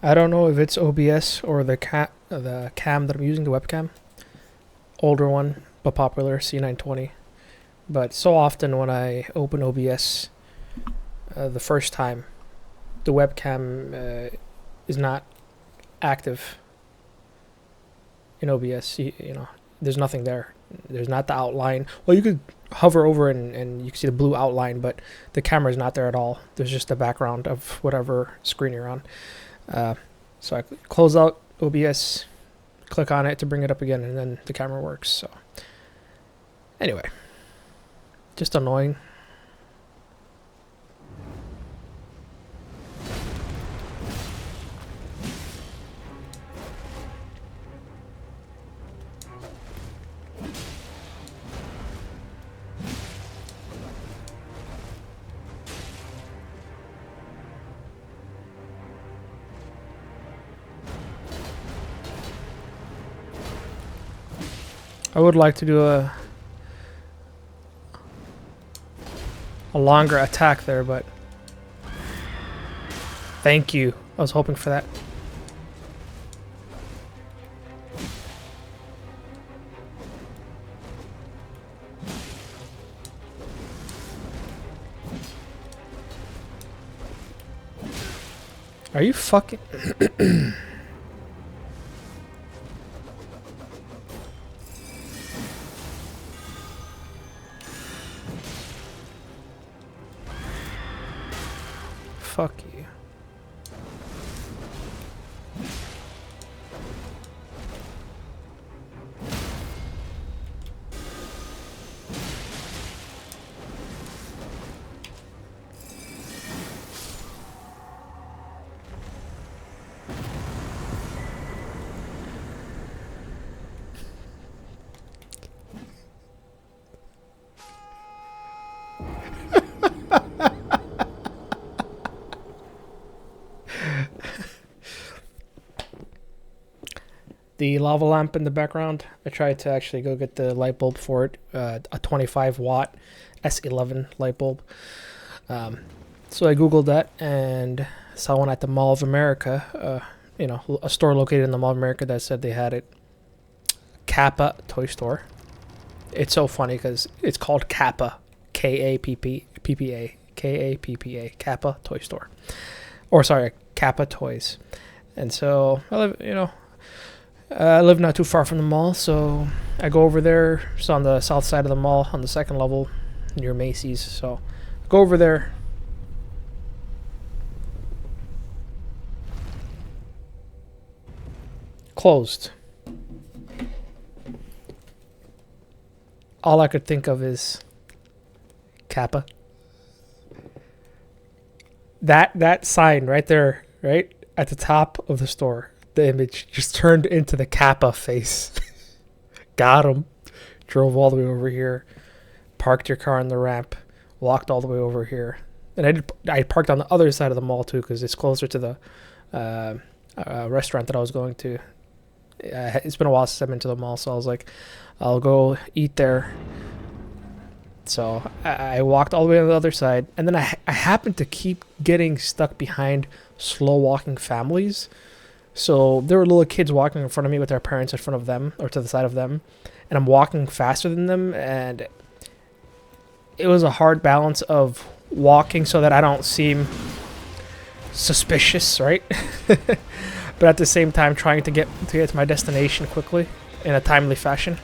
I don't know if it's OBS or the cam that I'm using, the webcam. Older one, but popular, C920. But so often when I open OBS the first time, the webcam is not active in OBS. You know, there's nothing there. There's not the outline. Well, you could hover over and you can see the blue outline, but the camera is not there at all. There's just the background of whatever screen you're on. So I close out OBS, click on it to bring it up again, and then the camera works. So anyway, just annoying. I would like to do a longer attack there, but thank you. I was hoping for that. Are you fucking... Fuck you. The lava lamp in the background, I tried to actually go get the light bulb for it, a 25 watt S11 light bulb. So I googled that and saw one at the Mall of America, you know, a store located in the Mall of America that said they had it. Kappa Toy Store. It's so funny because it's called Kappa, K-A-P-P-A, K-A-P-P-A, Kappa Toy Store. Or sorry, Kappa Toys. And so, I live not too far from the mall, so I go over there. It's on the south side of the mall, on the second level, near Macy's. So I go over there. Closed. All I could think of is Kappa. That sign right there, right at the top of the store. The image just turned into the Kappa face. Got him. Drove all the way over here. Parked your car on the ramp. Walked all the way over here. And I parked on the other side of the mall too because it's closer to the restaurant that I was going to. It's been a while since I've been to the mall, so I was like, I'll go eat there. So I walked all the way on the other side. And then I happened to keep getting stuck behind slow walking families. So there were little kids walking in front of me with their parents in front of them or to the side of them, and I'm walking faster than them, and it was a hard balance of walking so that I don't seem suspicious, right? But at the same time trying to get to my destination quickly in a timely fashion.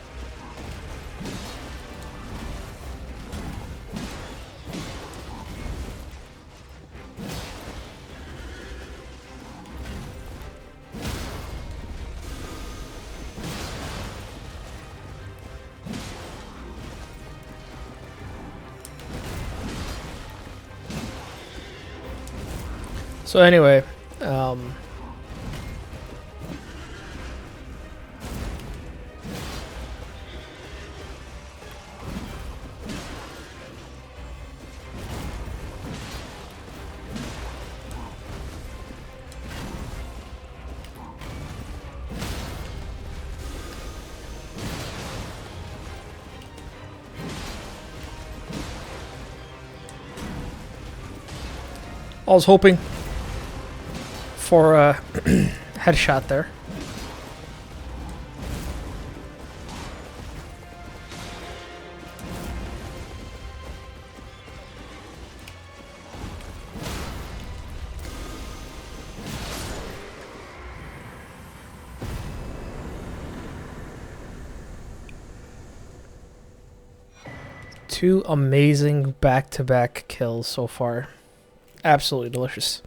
So anyway, I was hoping for a headshot there. Two amazing back-to-back kills so far. Absolutely delicious.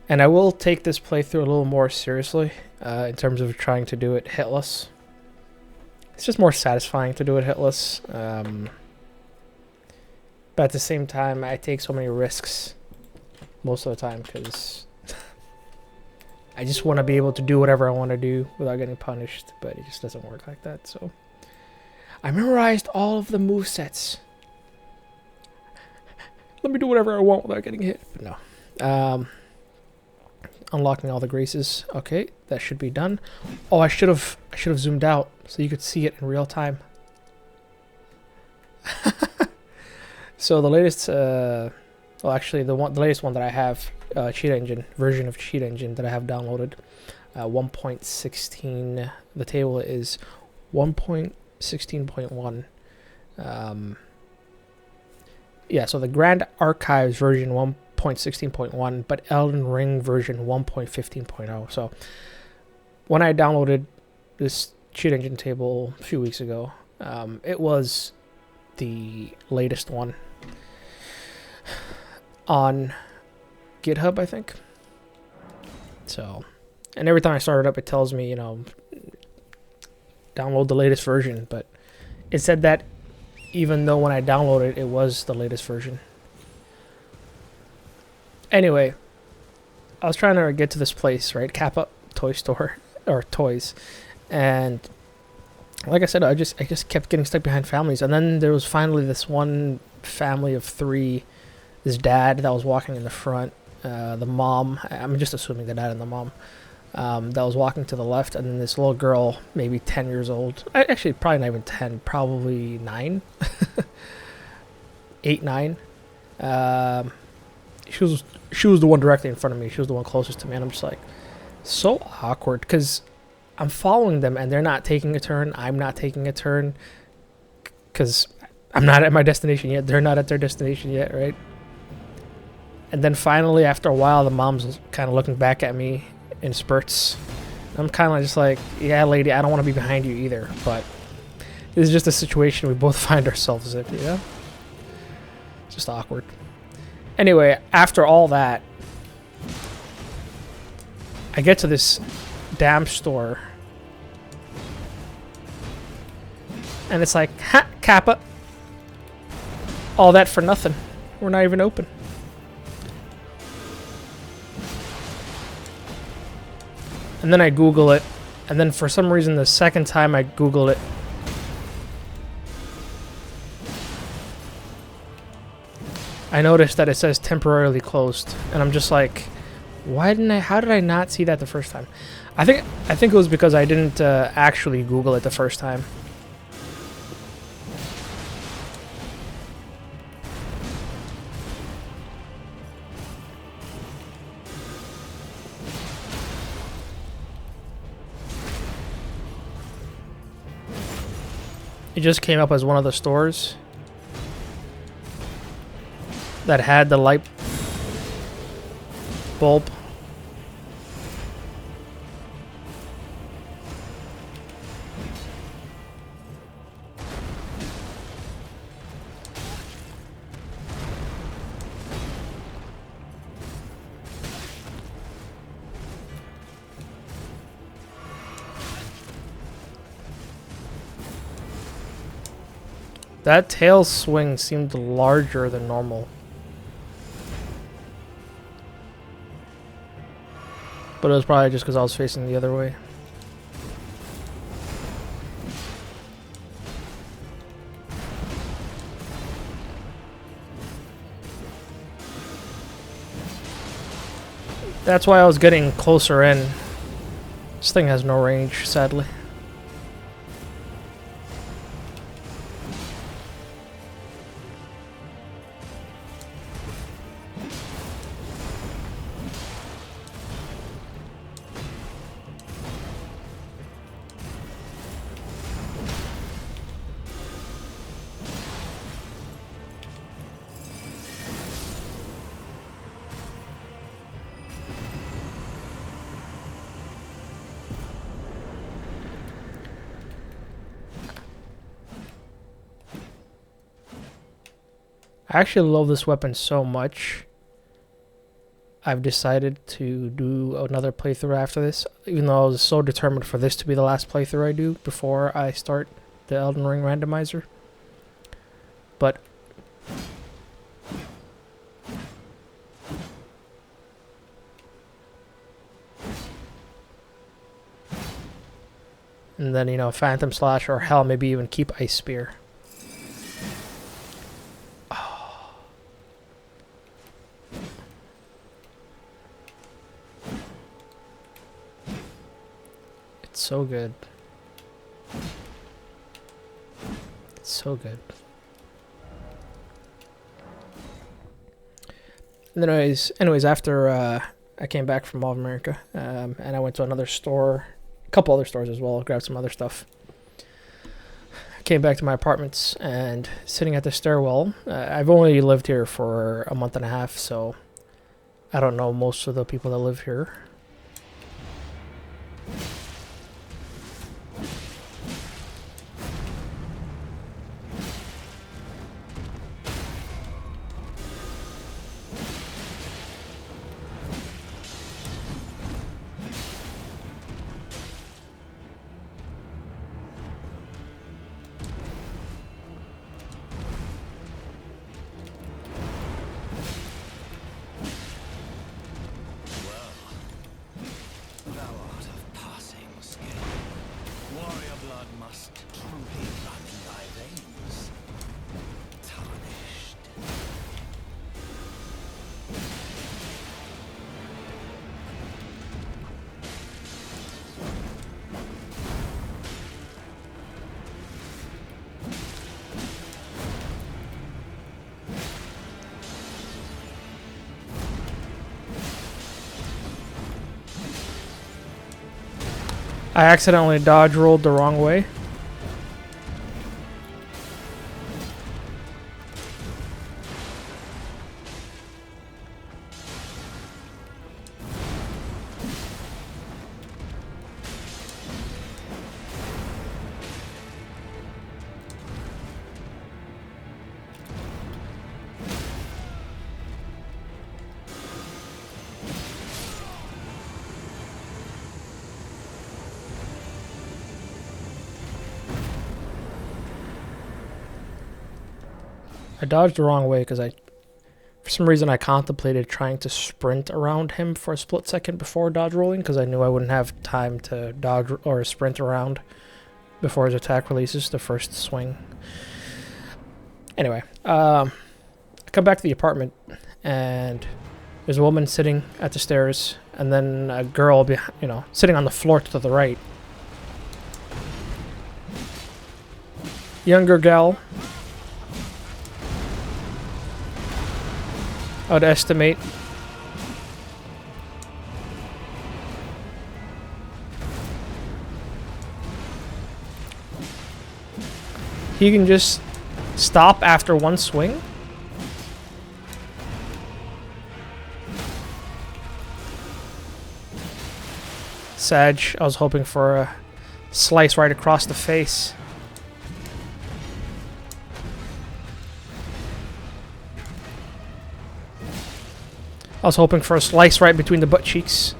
And I will take this playthrough a little more seriously in terms of trying to do it hitless. It's just more satisfying to do it hitless. But at the same time, I take so many risks most of the time because I just want to be able to do whatever I want to do without getting punished. But it just doesn't work like that, so... I memorized all of the movesets. Let me do whatever I want without getting hit. But no. Unlocking all the graces. Okay, that should be done. Oh, I should have zoomed out so you could see it in real time. So the latest, well, actually the latest one that I have, Cheat Engine version of Cheat Engine that I have downloaded, 1.16. The table is 1.16.1. Yeah, so the Grand Archives version 1.16.1, but Elden Ring version 1.15.0. So when I downloaded this Cheat Engine table a few weeks ago, it was the latest one on GitHub, I think. So, and every time I start it up, it tells me, you know, download the latest version, but it said that even though when I downloaded it, it was the latest version. Anyway, I was trying to get to this place, right? Kappa Toy Store, or Toys. And like I said, I just kept getting stuck behind families. And then there was finally this one family of three, this dad that was walking in the front, the mom, I'm just assuming the dad and the mom, that was walking to the left, and then this little girl, maybe 10 years old, actually probably not even 10, probably 9, 8, 9. She was the one directly in front of me. She was the one closest to me, and I'm just like, so awkward, because I'm following them, and they're not taking a turn. I'm not taking a turn, because I'm not at my destination yet. They're not at their destination yet, right? And then finally, after a while, the mom's kind of looking back at me in spurts. I'm kind of just like, yeah, lady, I don't want to be behind you either, but this is just a situation we both find ourselves in, yeah? Just awkward. Anyway, after all that, I get to this damn store, and it's like, ha, Kappa, all that for nothing. We're not even open. And then I Google it, and then for some reason the second time I Google it, I noticed that it says temporarily closed, and I'm just like, how did I not see that the first time? I think it was because I didn't actually Google it the first time. It just came up as one of the stores that had the light bulb. That tail swing seemed larger than normal. But it was probably just because I was facing the other way. That's why I was getting closer in. This thing has no range, sadly. I actually love this weapon so much. I've decided to do another playthrough after this, even though I was so determined for this to be the last playthrough I do before I start the Elden Ring randomizer. But and then, you know, Phantom Slash, or hell, maybe even keep Ice Spear. Oh. It's so good. It's so good. And anyways, after I came back from Mall of America, and I went to another store, a couple other stores as well, grabbed some other stuff. I came back to my apartments and sitting at the stairwell. I've only lived here for a month and a half, so I don't know most of the people that live here. I accidentally dodge rolled the wrong way. I dodged the wrong way because for some reason, I contemplated trying to sprint around him for a split second before dodge rolling because I knew I wouldn't have time to dodge or sprint around before his attack releases the first swing. Anyway, I come back to the apartment and there's a woman sitting at the stairs and then a girl, sitting on the floor to the right. Younger gal. I would estimate. He can just stop after one swing. Sag, I was hoping for a slice right across the face. I was hoping for a slice right between the butt cheeks.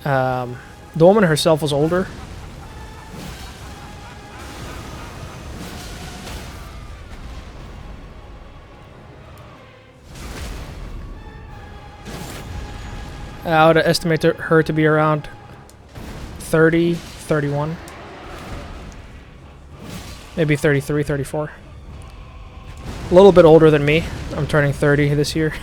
The woman herself was older. I would estimate her to be around 30, 31. Maybe 33, 34. A little bit older than me. I'm turning 30 this year.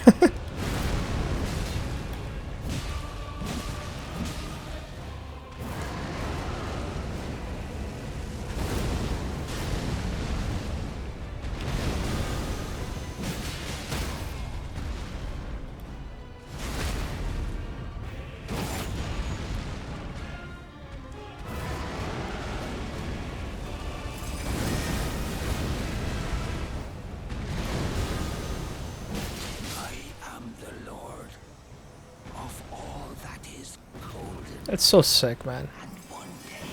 That's so sick, man. And one day,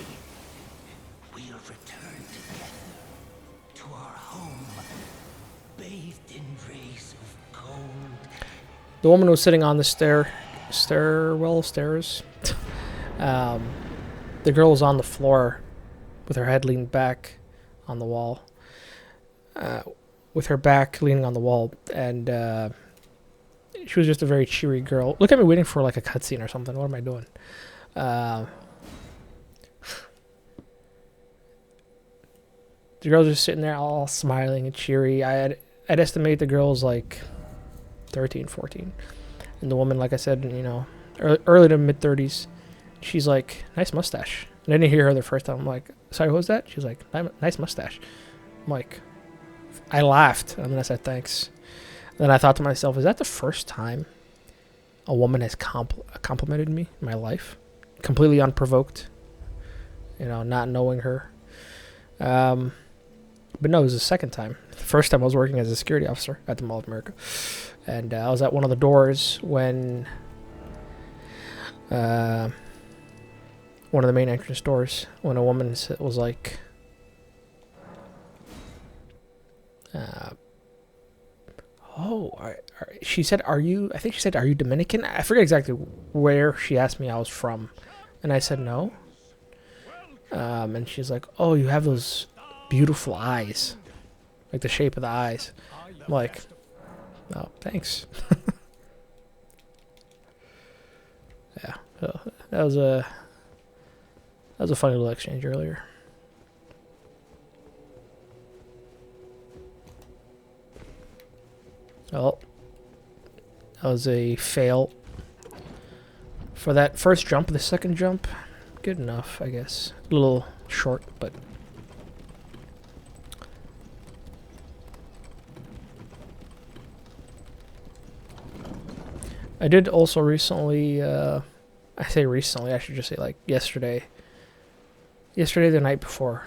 we'll return together to our home, bathed in rays of gold. The woman was sitting on the stairs. The girl was on the floor with her head leaned back on the wall. With her back leaning on the wall, and she was just a very cheery girl. Look at me waiting for like a cutscene or something. What am I doing? The girls just sitting there all smiling and cheery. I'd estimate the girl's like 13, 14. And the woman, like I said, you know, early to mid 30s. She's like, nice mustache. And I didn't hear her the first time. I'm like, sorry, what was that? She's like, nice mustache. I'm like, I laughed, and then I said thanks. And then I thought to myself, is that the first time a woman has complimented me in my life? Completely unprovoked. You know, not knowing her. But no, it was the second time. The first time I was working as a security officer at the Mall of America. And I was at one of the doors when... one of the main entrance doors, when a woman was like... she said, are you Dominican? I forget exactly where she asked me I was from. And I said no. And she's like, oh, you have those beautiful eyes. Like the shape of the eyes. I'm like, oh, thanks. Yeah. So that was a funny little exchange earlier. Well, that was a fail. For that first jump, the second jump, good enough, I guess. A little short, but... I did also recently, I say recently, I should just say like yesterday. Yesterday, the night before.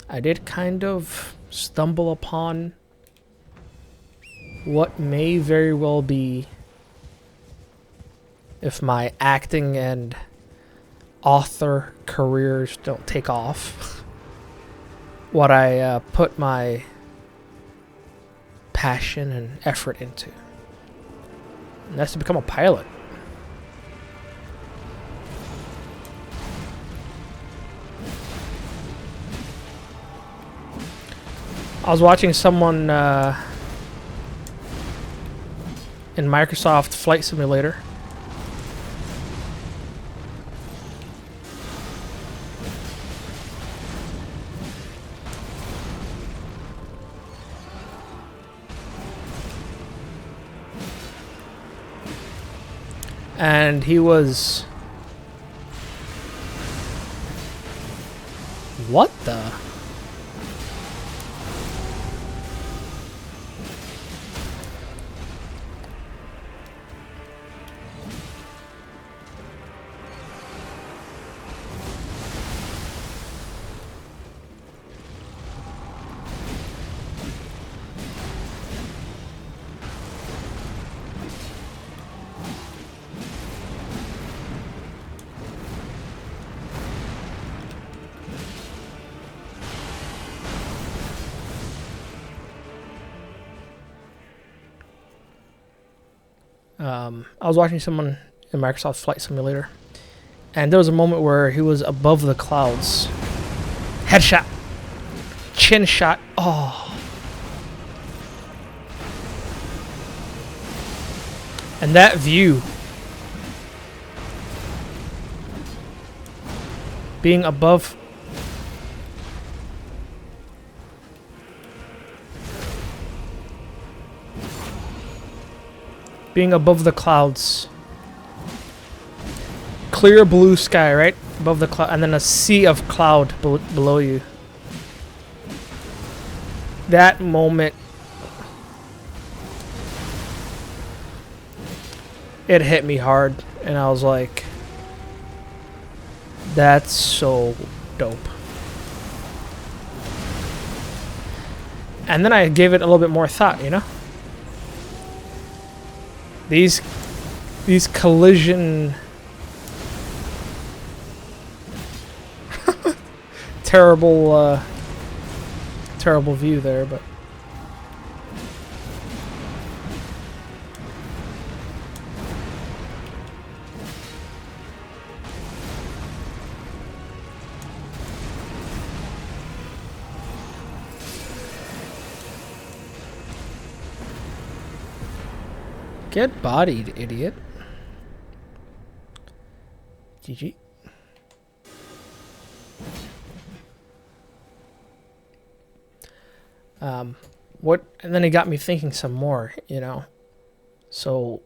I did kind of stumble upon what may very well be, if my acting and author careers don't take off, what I put my passion and effort into. And that's to become a pilot. I was watching someone in Microsoft Flight Simulator. And he was... What the... I was watching someone in Microsoft Flight Simulator, and there was a moment where he was above the clouds. Headshot. Chin shot. Oh. And that view. Being above... Being above the clouds. Clear blue sky, right? Above the cloud, and then a sea of cloud below you. That moment, it hit me hard, and I was like, that's so dope. And then I gave it a little bit more thought, you know? These these collision terrible terrible view there, but get bodied, idiot. GG. What, and then it got me thinking some more, you know. So,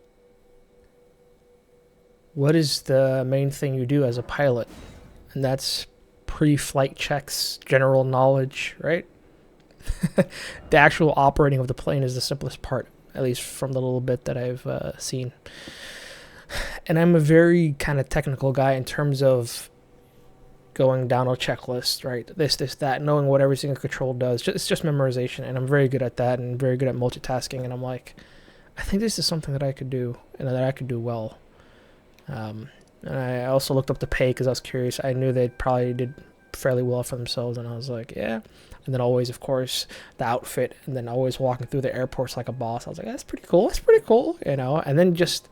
what is the main thing you do as a pilot? And that's pre-flight checks, general knowledge, right? The actual operating of the plane is the simplest part, at least from the little bit that I've seen. And I'm a very kind of technical guy in terms of going down a checklist, right? This, that, knowing what every single control does. It's just memorization, and I'm very good at that and very good at multitasking. And I'm like, I think this is something that I could do and that I could do well. And I also looked up the pay because I was curious. I knew they probably did fairly well for themselves, and I was like, yeah. And then always, of course, the outfit, and then always walking through the airports like a boss. I was like, that's pretty cool. That's pretty cool, you know. And then just,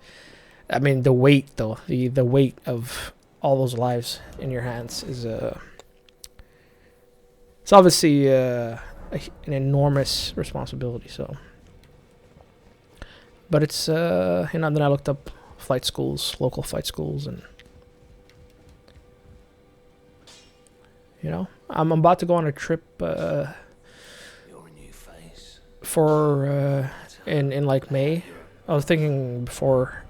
I mean, the weight though, the weight of all those lives in your hands is it's obviously an enormous responsibility. So, but it's you know. Then I looked up flight schools, local flight schools, and you know, I'm about to go on a trip for in like May. I was thinking before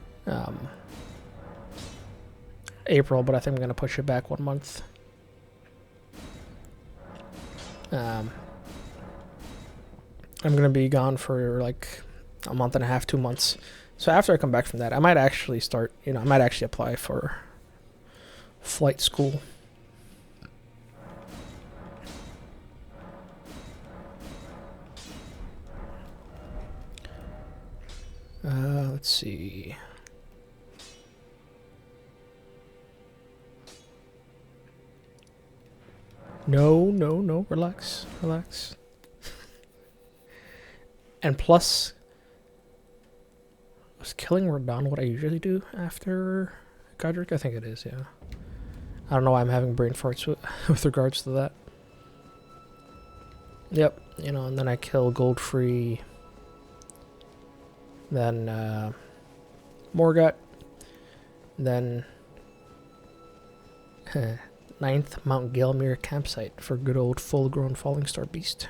April, but I think I'm gonna push it back 1 month. I'm gonna be gone for like a month and a half, 2 months. So after I come back from that, I might actually start, you know, I might actually apply for flight school. Let's see. No, relax. And plus, was killing Radon what I usually do after Godric? I think it is, yeah. I don't know why I'm having brain farts with regards to that. Yep, you know, and then I kill Goldfree, then Morgat, then 9th Mount Gelmir campsite for good old full-grown Falling Star Beast.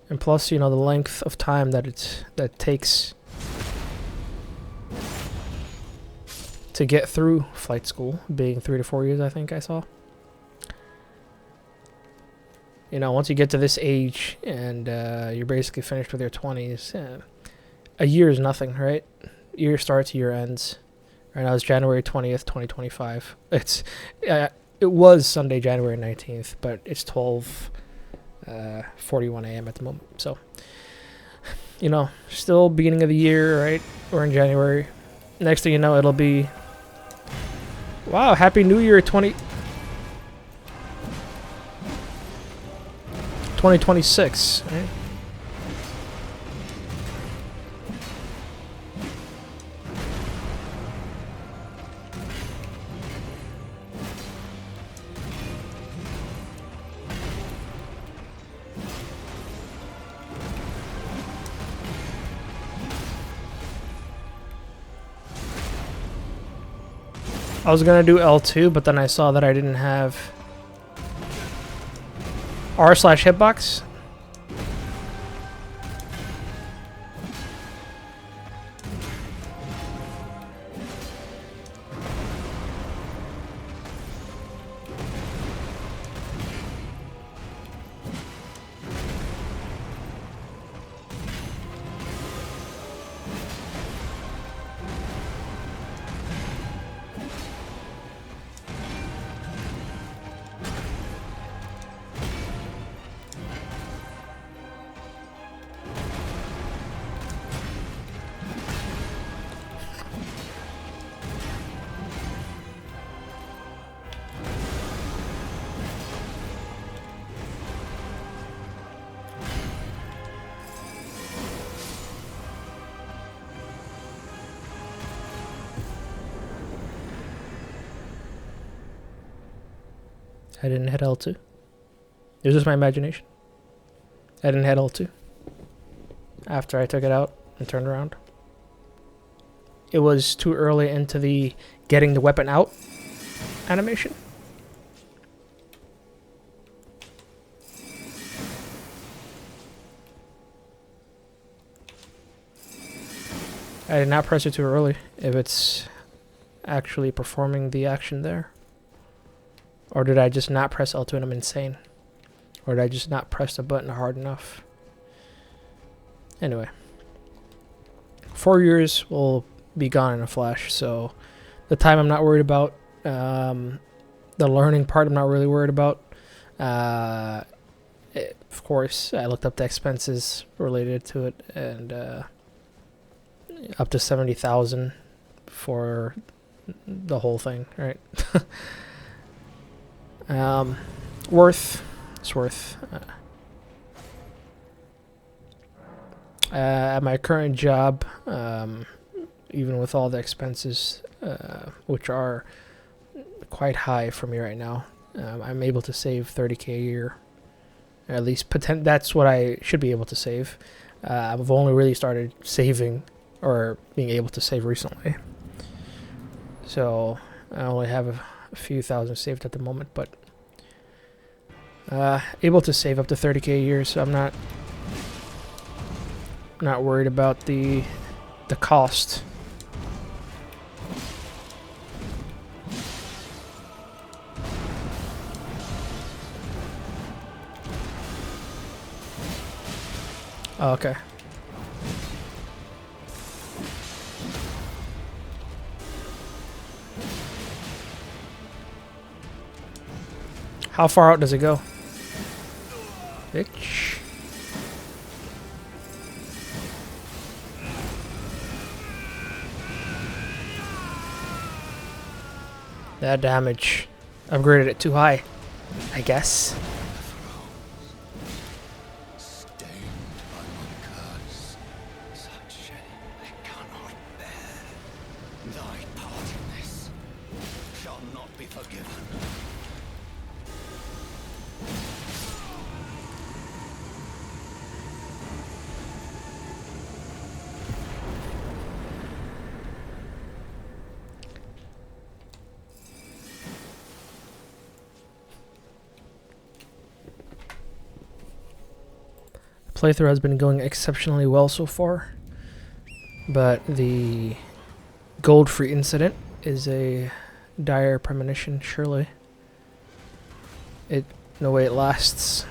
And plus, you know, the length of time that takes to get through flight school, being 3 to 4 years, I think I saw. You know, once you get to this age and you're basically finished with your 20s, a year is nothing, right? Year starts, year ends. Right now it's January 20th, 2025. It was Sunday, January 19th, but it's 12:41 a.m. at the moment. So, you know, still beginning of the year, right? We're in January. Next thing you know, it'll be, wow, Happy New Year 2026, right? I was gonna do L2, but then I saw that I didn't have R/hitbox. I didn't hit L2. It was just my imagination. I didn't hit L2 after I took it out and turned around. It was too early into the getting the weapon out animation. I did not press it too early if it's actually performing the action there. Or did I just not press L2 and I'm insane? Or did I just not press the button hard enough? Anyway. 4 years will be gone in a flash, so the time I'm not worried about. The learning part I'm not really worried about. Of course, I looked up the expenses related to it, and up to 70,000 for the whole thing, right? It's worth. At my current job, even with all the expenses, which are quite high for me right now, I'm able to save 30K a year. At least that's what I should be able to save. I've only really started saving or being able to save recently. So I only have a few thousand saved at the moment, but able to save up to 30K a year, so I'm not worried about the cost. Oh, okay. How far out does it go? Bitch. That damage. Upgraded it too high, I guess. Playthrough has been going exceptionally well so far, but the gold-free incident is a dire premonition, surely. No way it lasts.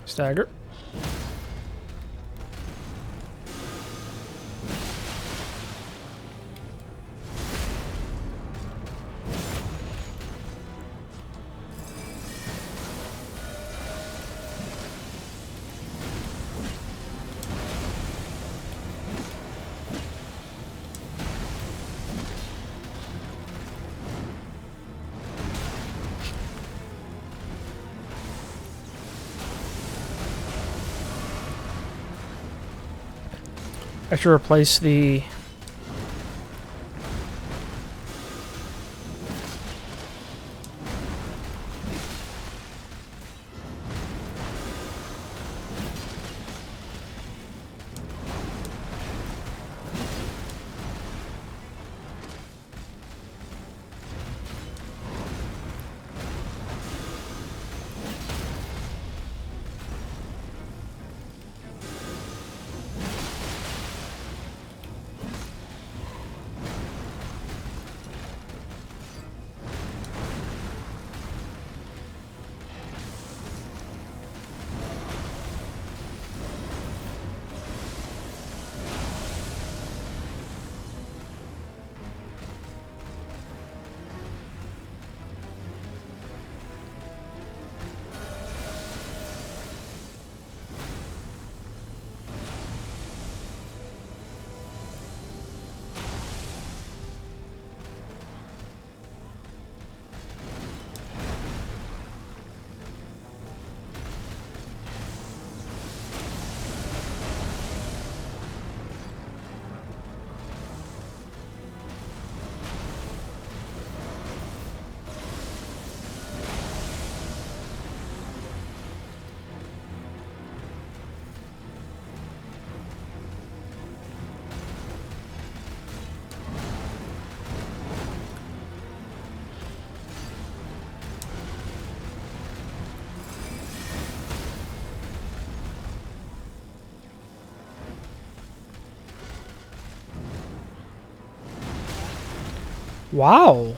Stagger. I should replace the Wow.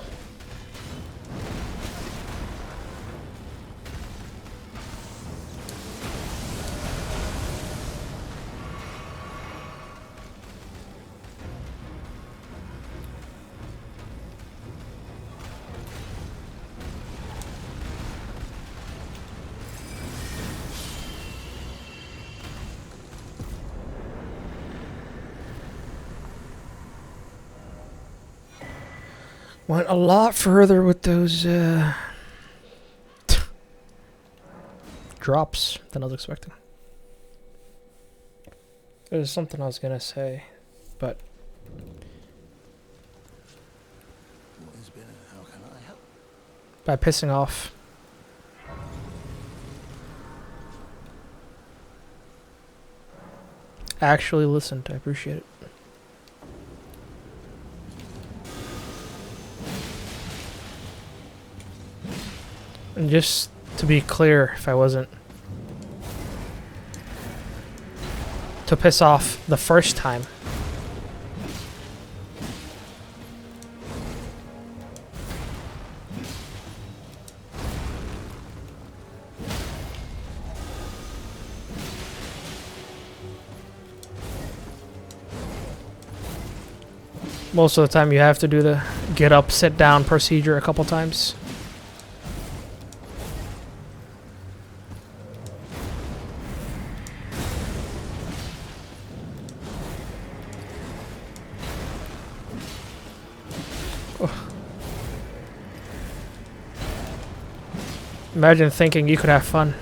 Went a lot further with those drops than I was expecting. There's something I was gonna say, but How can I help? by pissing off. Actually listened. I appreciate it. And just to be clear, if I wasn't to piss off the first time. Most of the time you have to do the get up, sit down procedure a couple times. Imagine thinking you could have fun.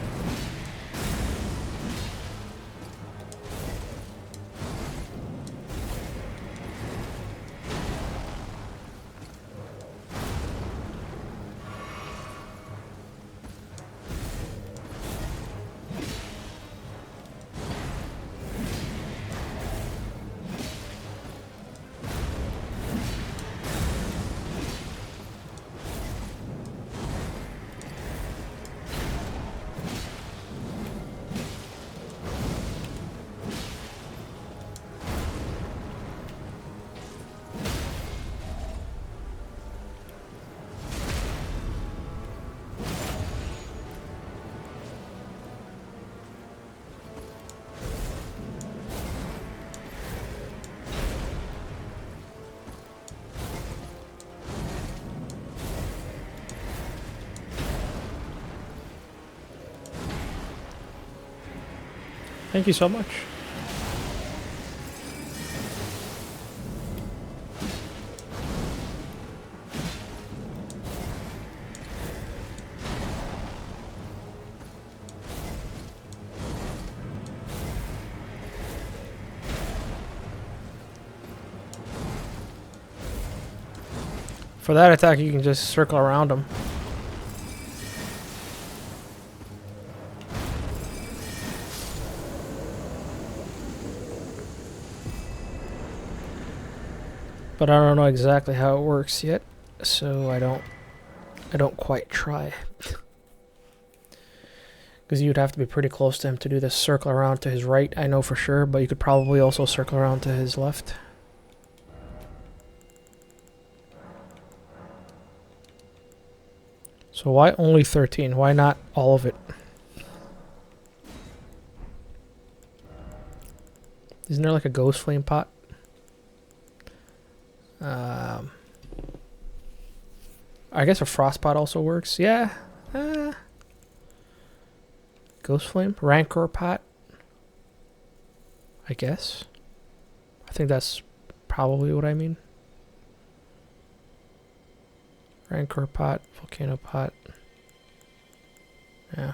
Thank you so much. For that attack, you can just circle around them. But I don't know exactly how it works yet, so I don't quite try. Because you'd have to be pretty close to him to do this circle around to his right, I know for sure, but you could probably also circle around to his left. So why only 13? Why not all of it? Isn't there like a ghost flame pot? I guess a frost pot also works. Yeah. Ghost flame? Rancor pot? I guess. I think that's probably what I mean. Rancor pot, volcano pot. Yeah.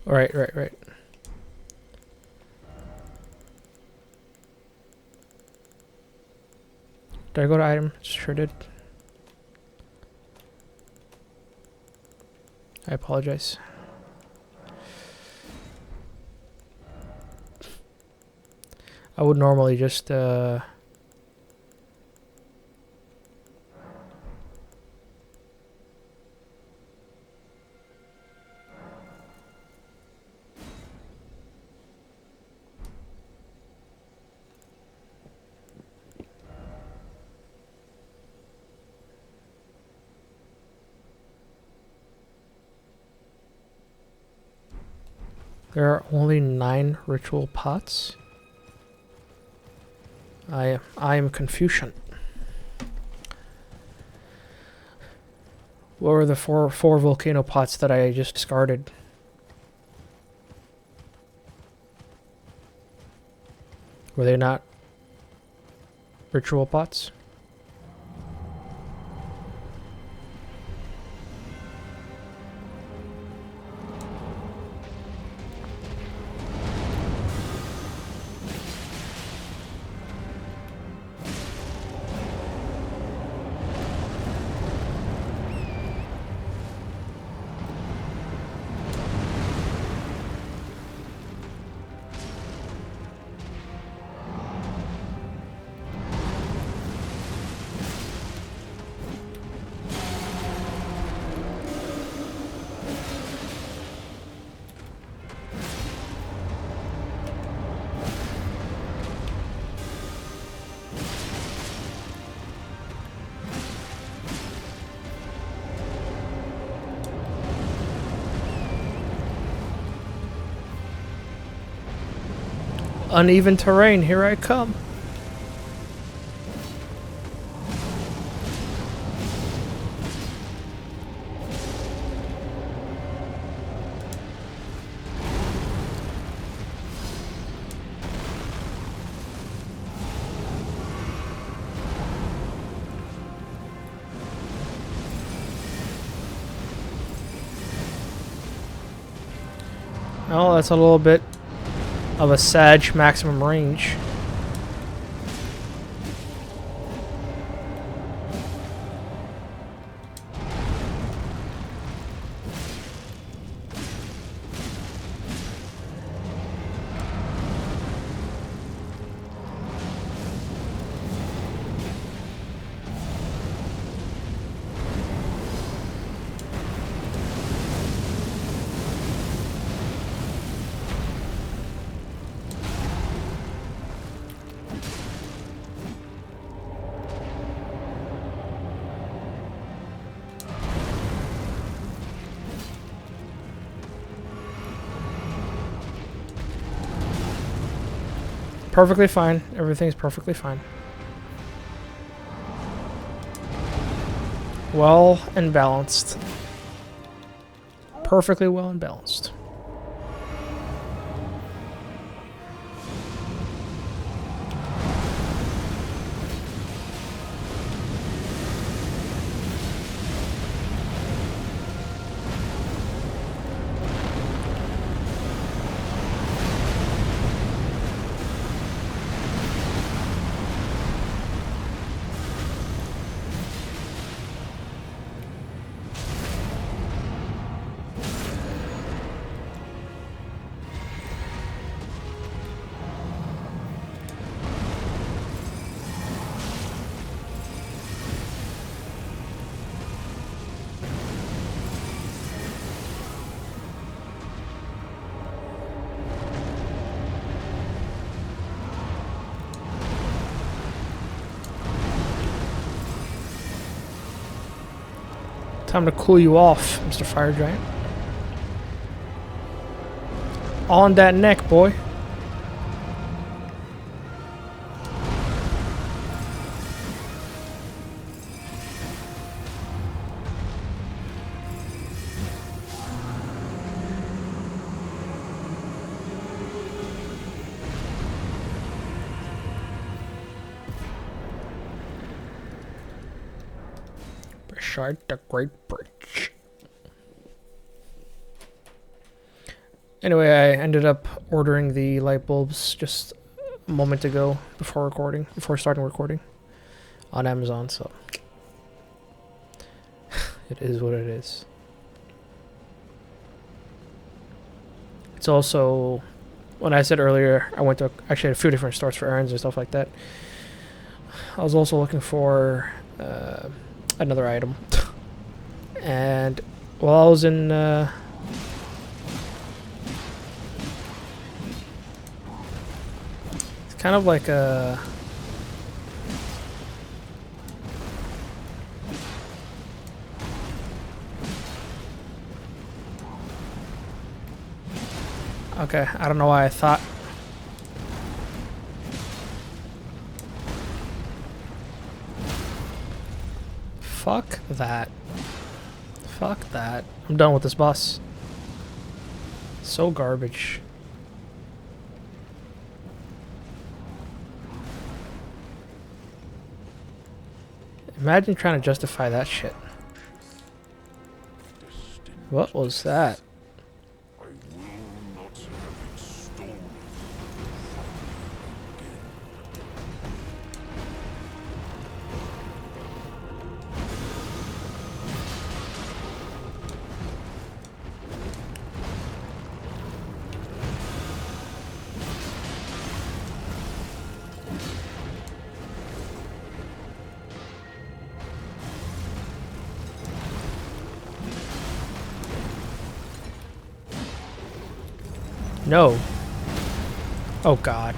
Right. Did I go to item? Sure did. I apologize. I would normally just There are only 9 ritual pots. I am Confucian. What were the four volcano pots that I just discarded? Were they not ritual pots? Uneven terrain, here I come. Oh, that's a little bit of a Sag maximum range. Perfectly fine. Everything's perfectly fine. Well and balanced. Perfectly well and balanced. Time to cool you off, Mr. Fire Giant. On that neck, boy. Beside the Great Bridge. Anyway, I ended up ordering the light bulbs just a moment ago before starting recording on Amazon, so it is what it is. It's also, when I said earlier, I went to actually a few different stores for errands and stuff like that. I was also looking for another item. And while I was in it's kind of like a Okay, I don't know why I thought. Fuck that. Fuck that. I'm done with this boss. So garbage. Imagine trying to justify that shit. What was that? No. Oh god.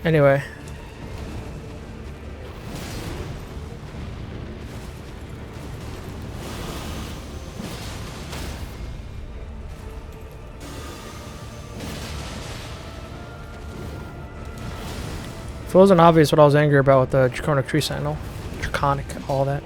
Anyway. If it wasn't obvious what I was angry about with the Draconic Tree Sentinel. Draconic, all that.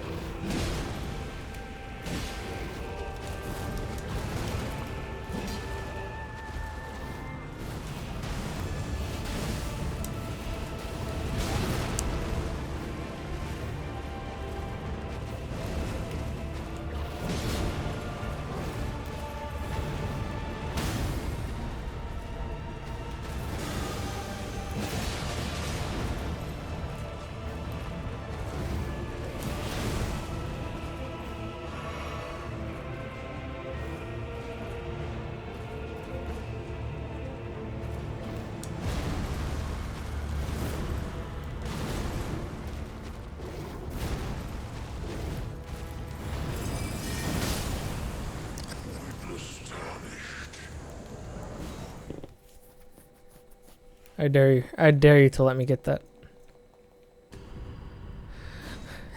I dare you. I dare you to let me get that.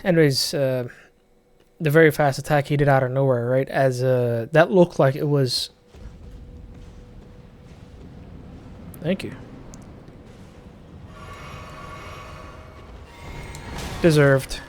Anyways, the very fast attack he did out of nowhere, right? As that looked like it was. Thank you. Deserved.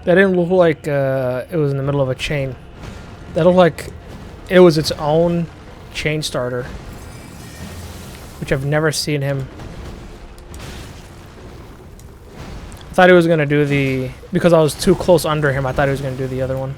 That didn't look like it was in the middle of a chain. That looked like it was its own chain starter, which I've never seen him. I thought he was going to do the... Because I was too close under him, I thought he was going to do the other one.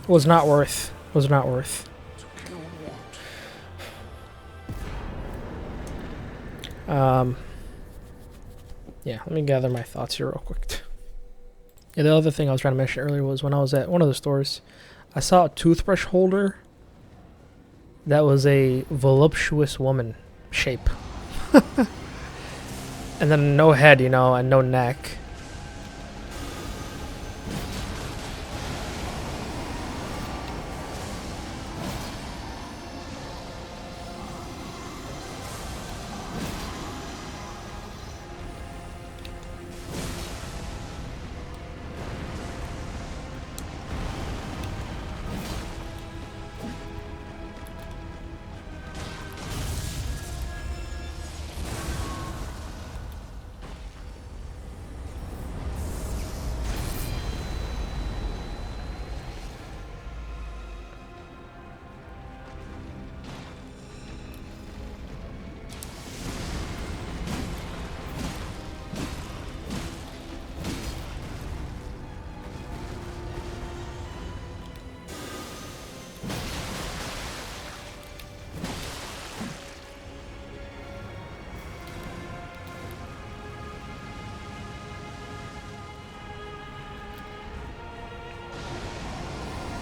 Was not worth. Was not worth. Yeah, let me gather my thoughts here real quick. Yeah, the other thing I was trying to mention earlier was when I was at one of the stores, I saw a toothbrush holder that was a voluptuous woman shape. And then no head, you know, and no neck.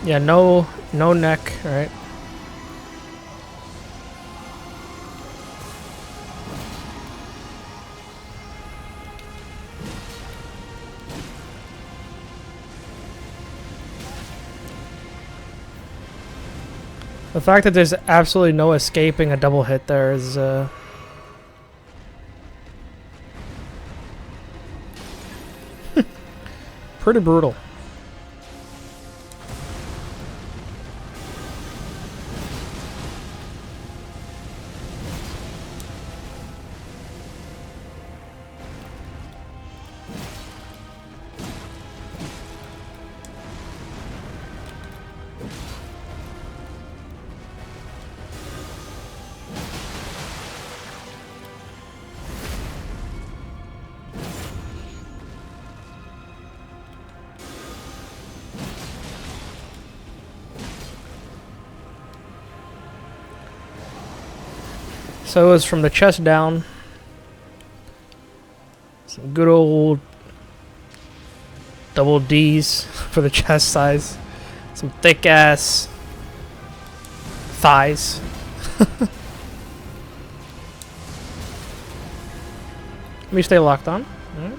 Yeah, no neck, right? The fact that there's absolutely no escaping a double hit there is pretty brutal. So it was from the chest down. Some good old double D's for the chest size. Some thick ass thighs. Let me stay locked on. All right.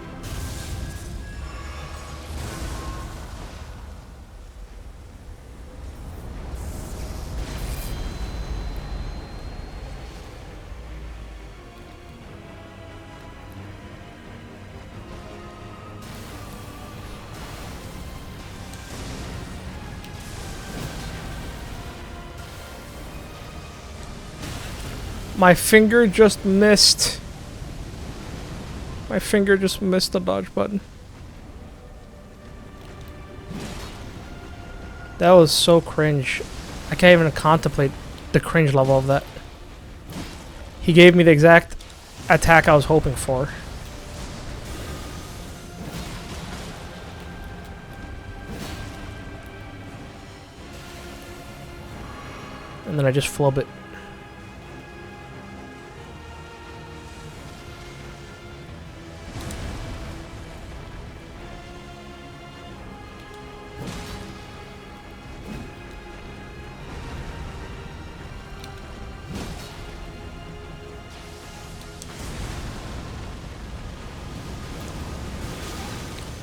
My finger just missed. My finger just missed the dodge button. That was so cringe. I can't even contemplate the cringe level of that. He gave me the exact attack I was hoping for. And then I just flub it.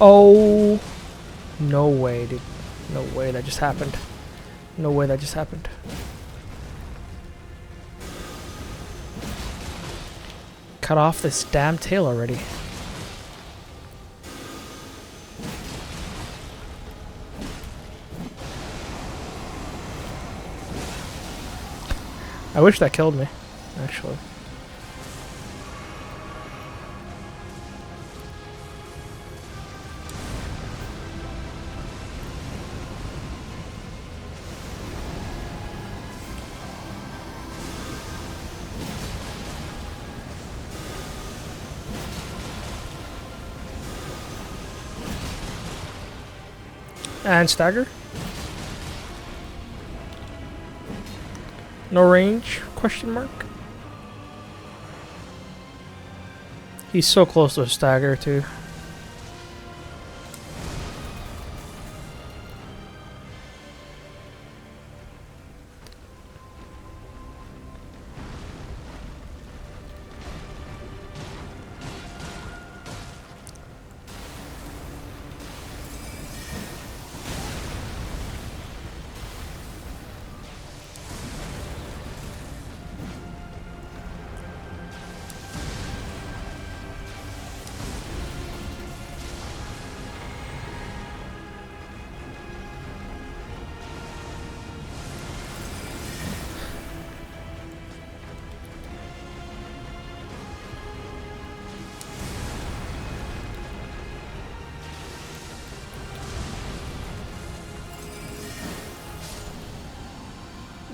Oh, no way, dude. No way that just happened. No way that just happened. Cut off this damn tail already. I wish that killed me, actually. And stagger. No range? Question mark. He's so close to a stagger too.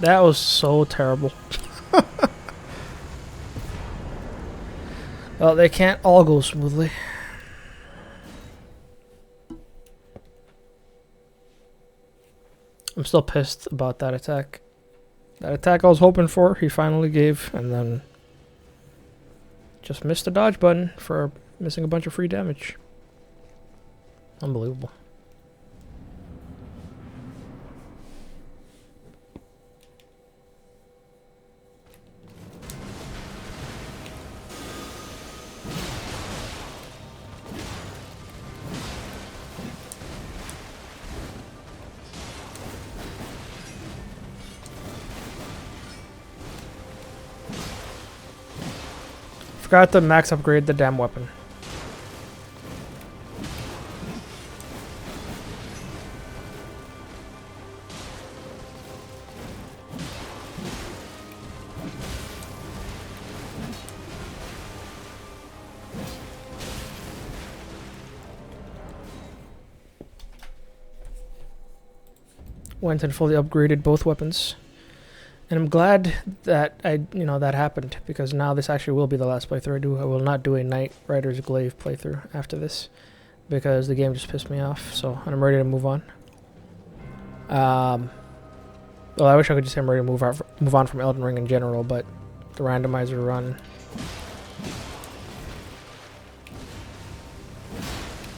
That was so terrible. Well, they can't all go smoothly. I'm still pissed about that attack. That attack I was hoping for, he finally gave, and then just missed the dodge button for missing a bunch of free damage. Unbelievable. Forgot to max upgrade the damn weapon. Went and fully upgraded both weapons. And I'm glad that that happened, because now this actually will be the last playthrough I do. I will not do a Knight Rider's Glaive playthrough after this, because the game just pissed me off. So I'm ready to move on. Well, I wish I could just say I'm ready to move on from Elden Ring in general, but the randomizer run,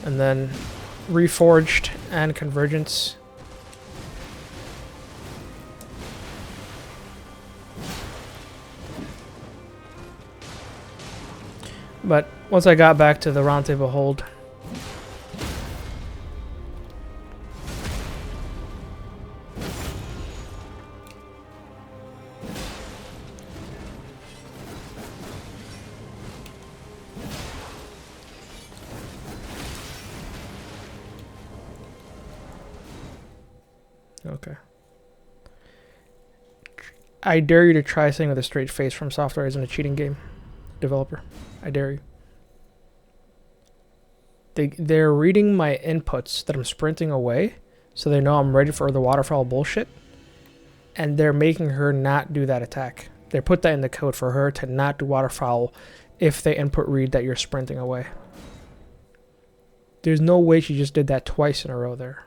and then Reforged and Convergence. But once I got back to the Round Table Hold, okay. I dare you to try saying with a straight face From Software isn't a cheating game developer. I dare you. They're reading my inputs that I'm sprinting away, so they know I'm ready for the waterfall bullshit, and they're making her not do that attack. They put that in the code for her to not do waterfowl if they input read that you're sprinting away. There's no way she just did that twice in a row there.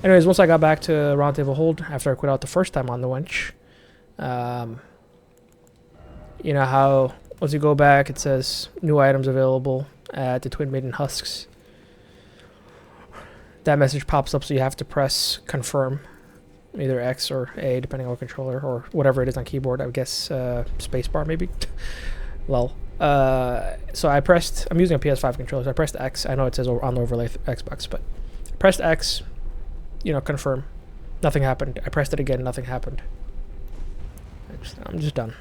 Anyways, once I got back to Round Table Hold, after I quit out the first time on the wench, you know how once you go back, it says new items available at the Twin Maiden Husks. That message pops up, so you have to press confirm, either X or A, depending on controller, or whatever it is on keyboard. I would guess spacebar maybe. Lol. So I'm using a PS5 controller, so I pressed X. I know it says on the overlay Xbox, but I pressed X. Confirm. Nothing happened. I pressed it again. Nothing happened. I'm just done.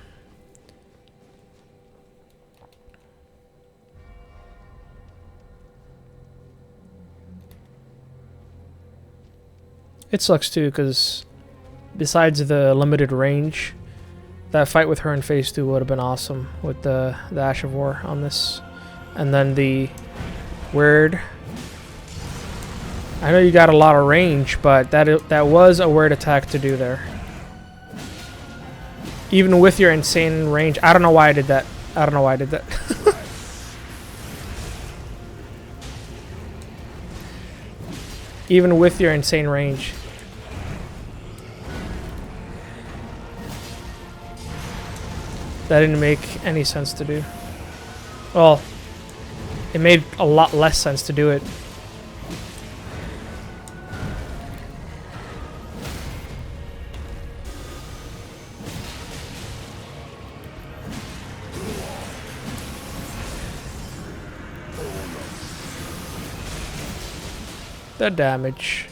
It sucks too, because besides the limited range, that fight with her in phase 2 would have been awesome with the Ash of War on this. And then the weird... I know you got a lot of range, but that was a weird attack to do there. Even with your insane range. I don't know why I did that. Even with your insane range. That didn't make any sense to do. Well, it made a lot less sense to do it. The damage.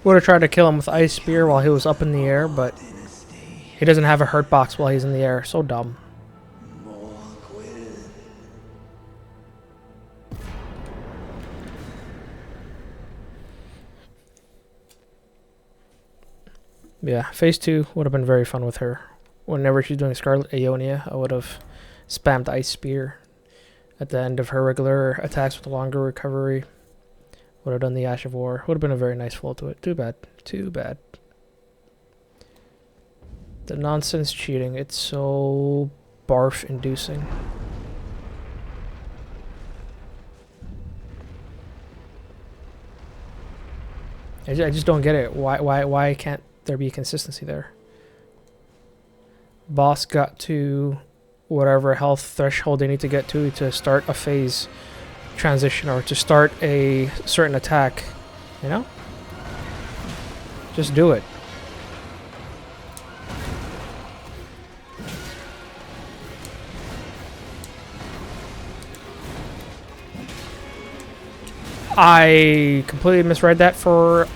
Would have tried to kill him with Ice Spear while he was up in the air, but he doesn't have a hurt box while he's in the air. So dumb. Yeah, phase 2 would have been very fun with her. Whenever she's doing Scarlet Aeonia, I would have spammed Ice Spear at the end of her regular attacks with a longer recovery. Would have done the Ash of War. Would have been a very nice flow to it. Too bad. Too bad. The nonsense cheating. It's so barf-inducing. I just don't get it. Why can't there be consistency there? Boss got to whatever health threshold they need to get to start a phase transition or to start a certain attack, you know? Just do it. I completely misread that for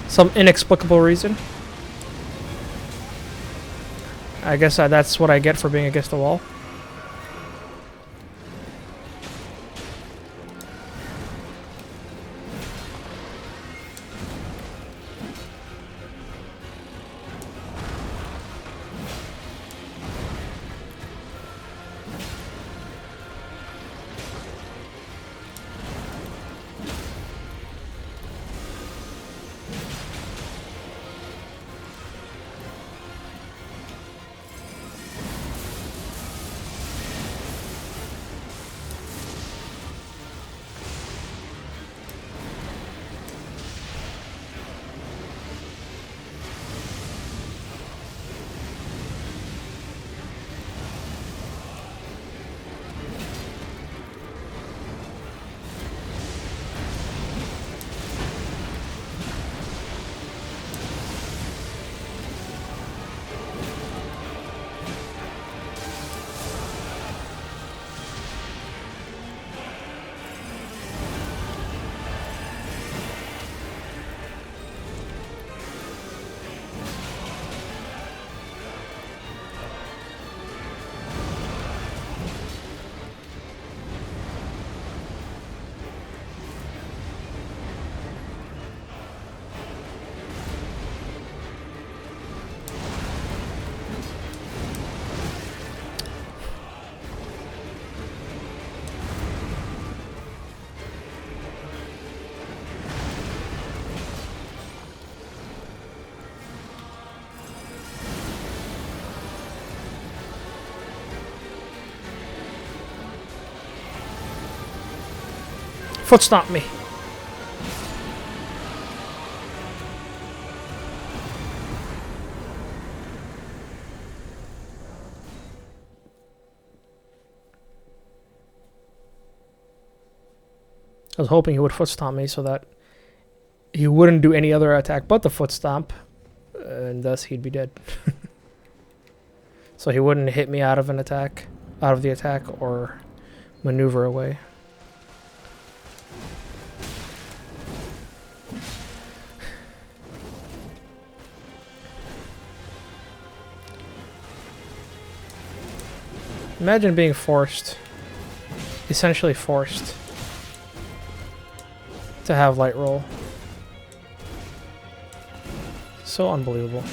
some inexplicable reason. I guess that's what I get for being against the wall. Foot stomp me. I was hoping he would foot stomp me so that he wouldn't do any other attack but the foot stomp, and thus he'd be dead. So he wouldn't hit me out of the attack, or maneuver away. Imagine being essentially forced, to have light roll. So unbelievable.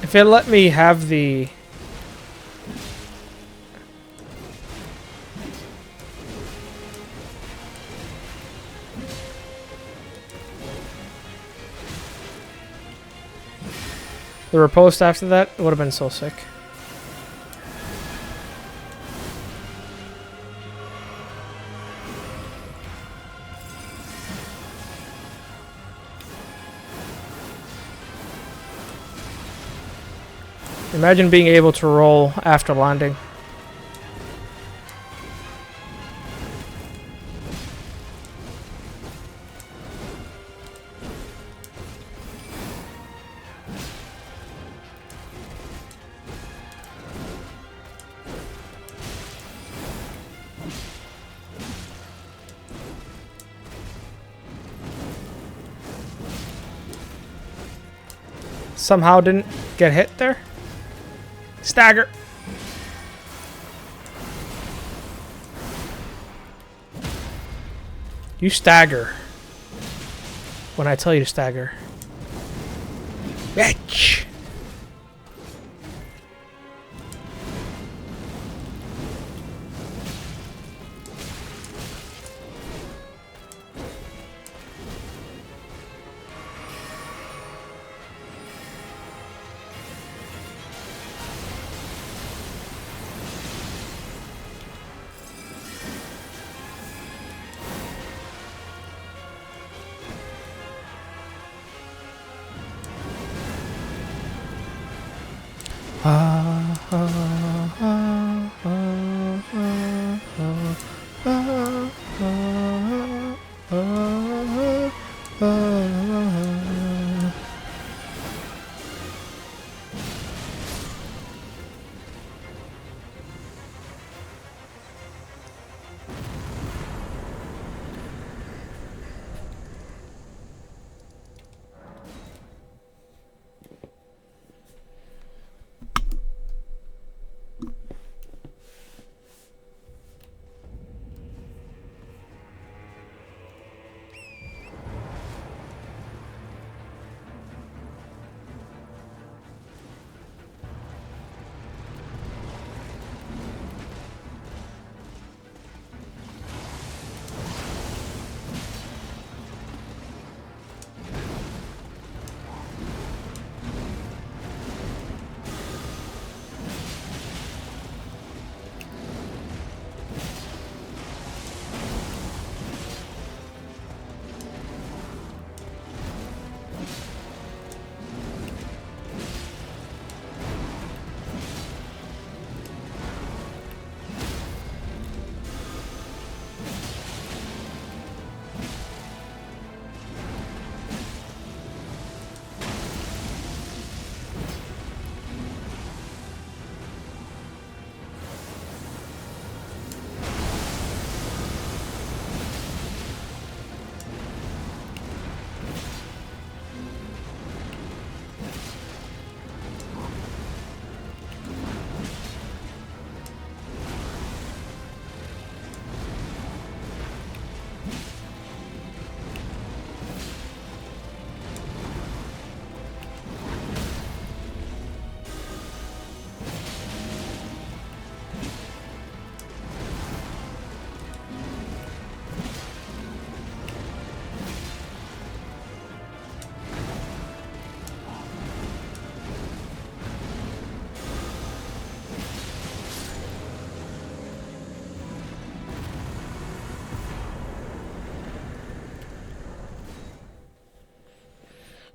If it let me have the riposte after that, it would have been so sick. Imagine being able to roll after landing. Somehow didn't get hit there. Stagger. You stagger when I tell you to stagger. Bitch.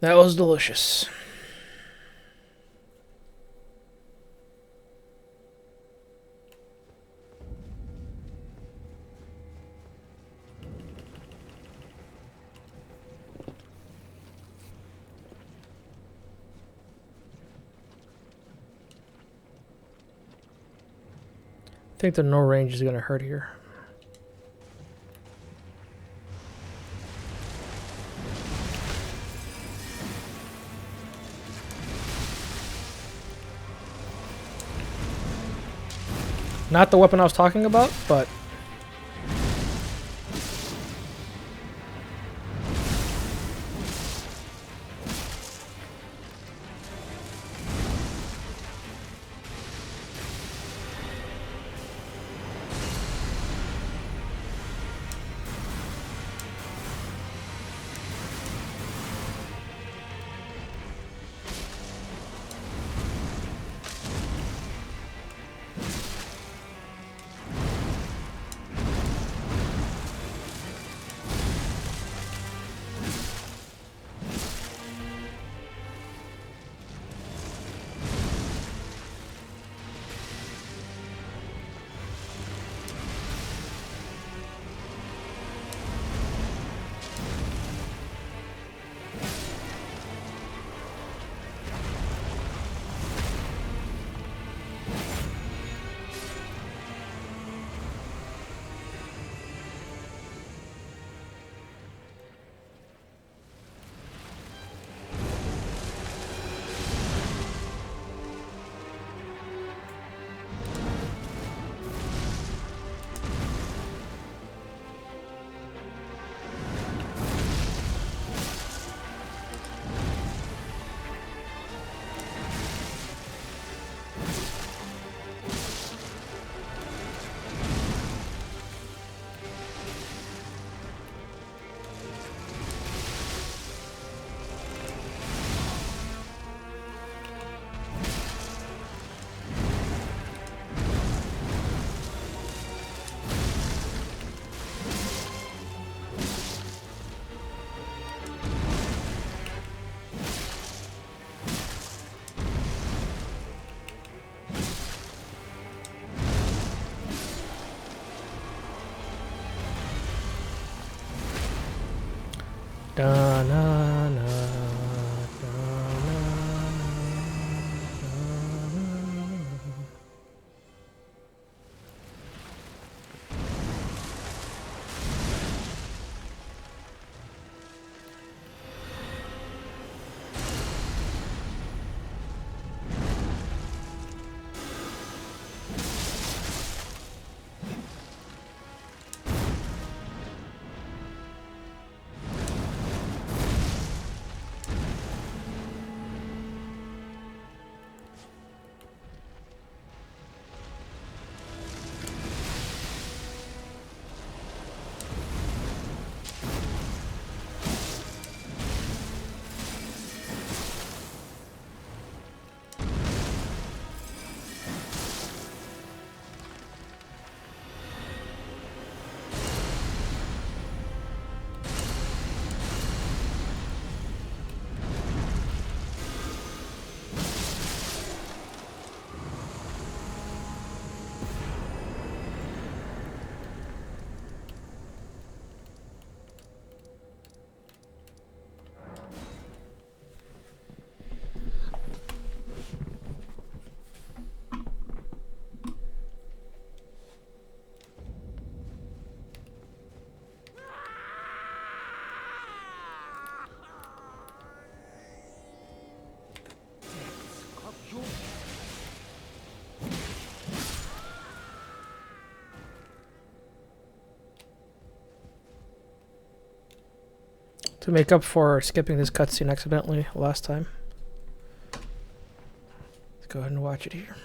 That was delicious. I think the no range is gonna hurt here. Not the weapon I was talking about, but da na na da na na. To make up for skipping this cutscene accidentally last time. Let's go ahead and watch it here.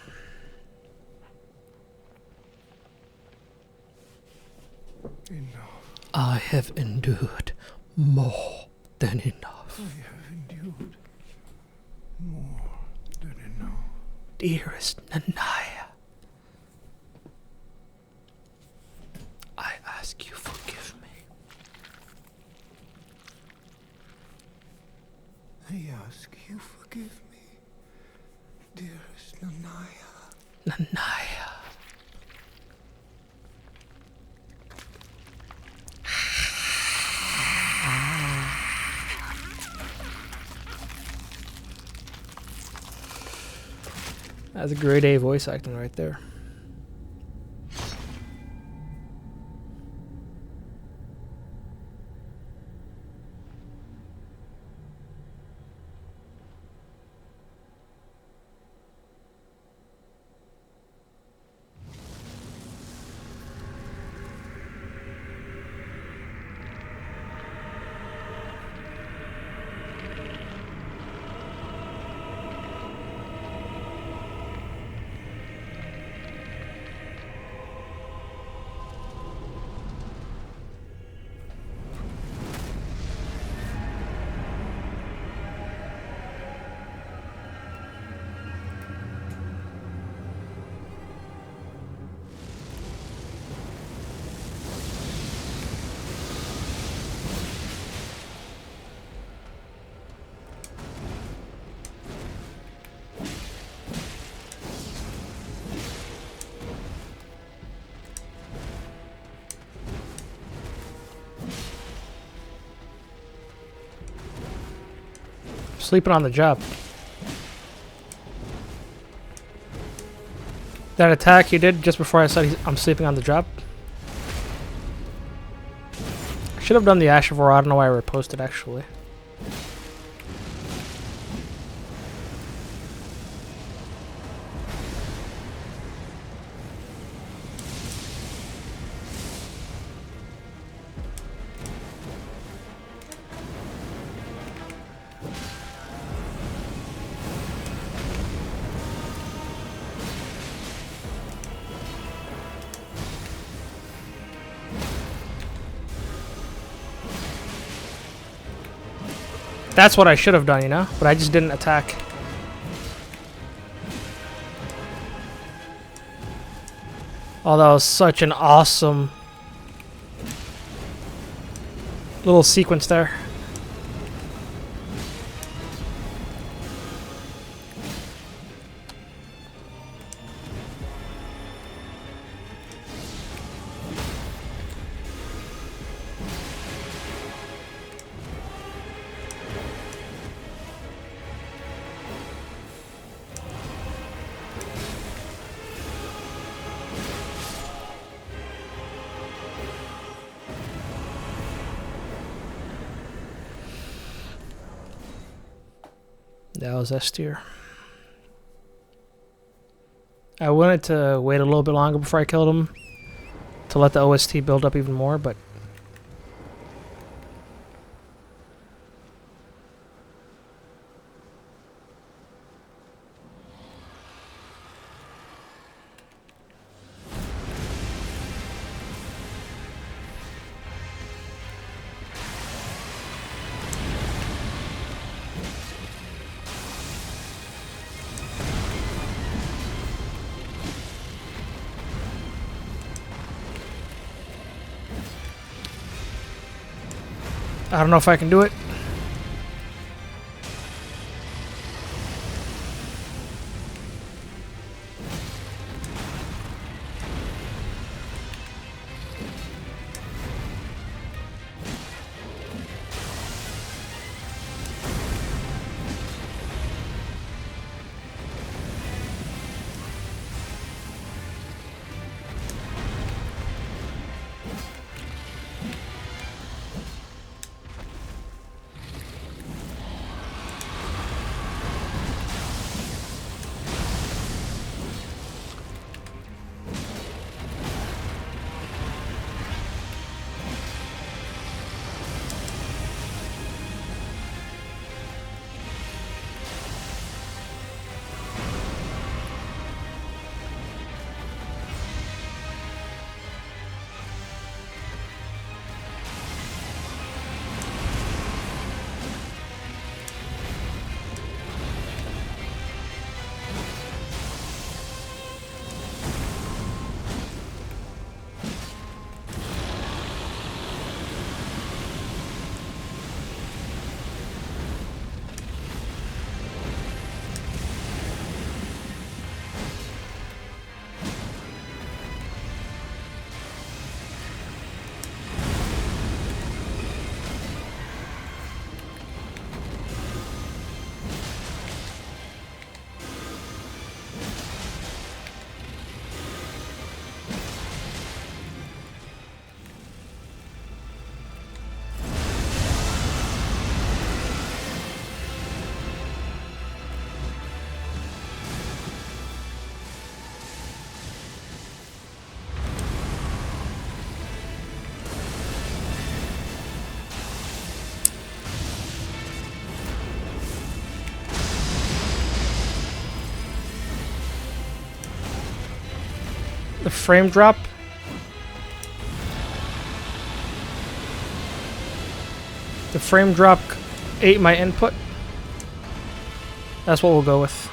Enough. I have endured more than enough. I have endured more than enough. Dearest Nanaya, I ask you forgive me. I Naya. That's a grade A voice acting right there. Sleeping on the job. That attack you did just before I said I'm sleeping on the job. I should have done the Ash of War. I don't know why I reposted actually. That's what I should have done, you know? But I just didn't attack. Oh, that was such an awesome little sequence there. That was S tier. I wanted to wait a little bit longer before I killed him to let the OST build up even more, but I don't know if I can do it. The frame drop. The frame drop ate my input. That's what we'll go with.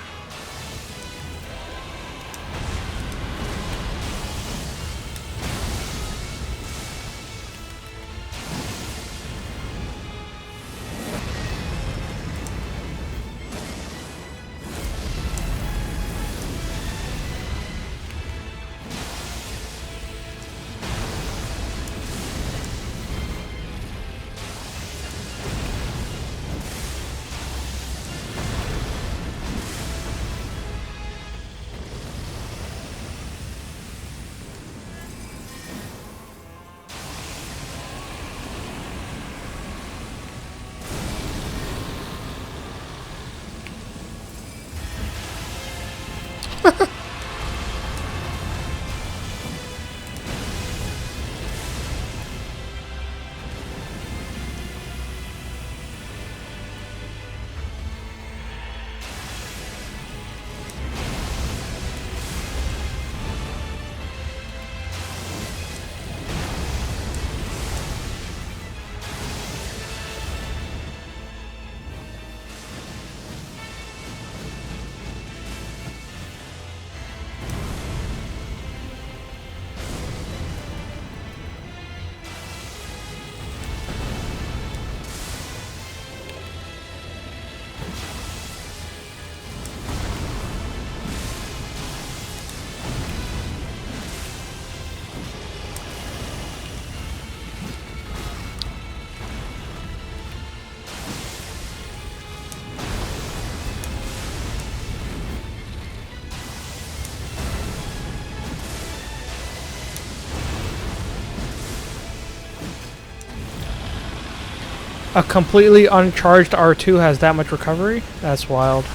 A completely uncharged R2 has that much recovery? That's wild.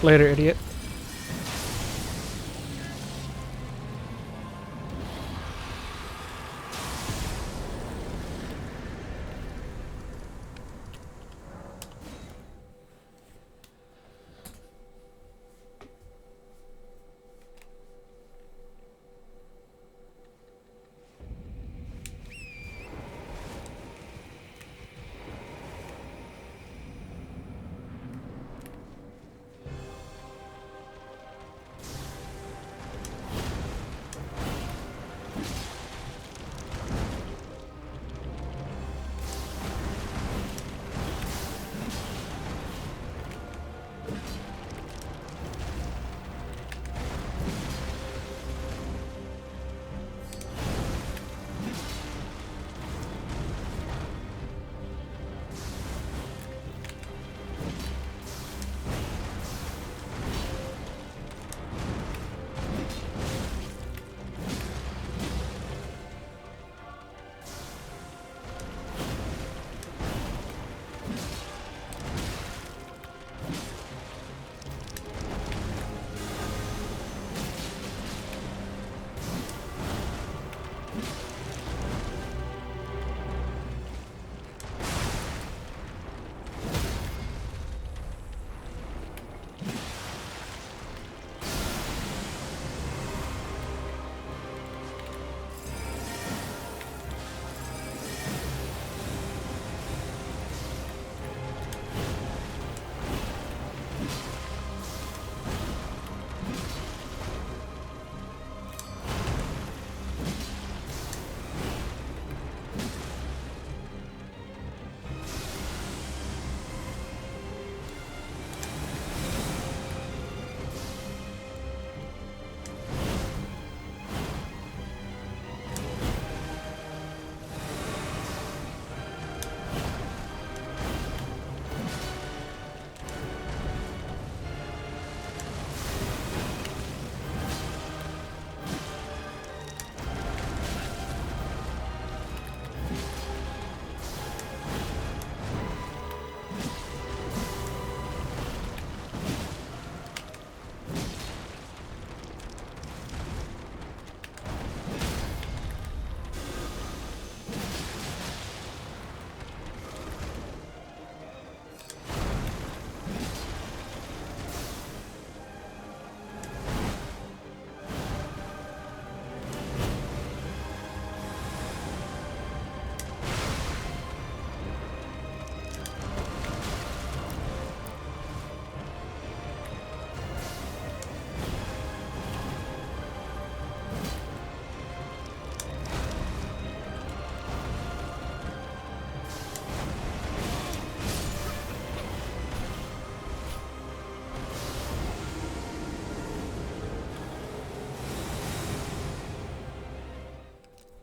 Later, idiot.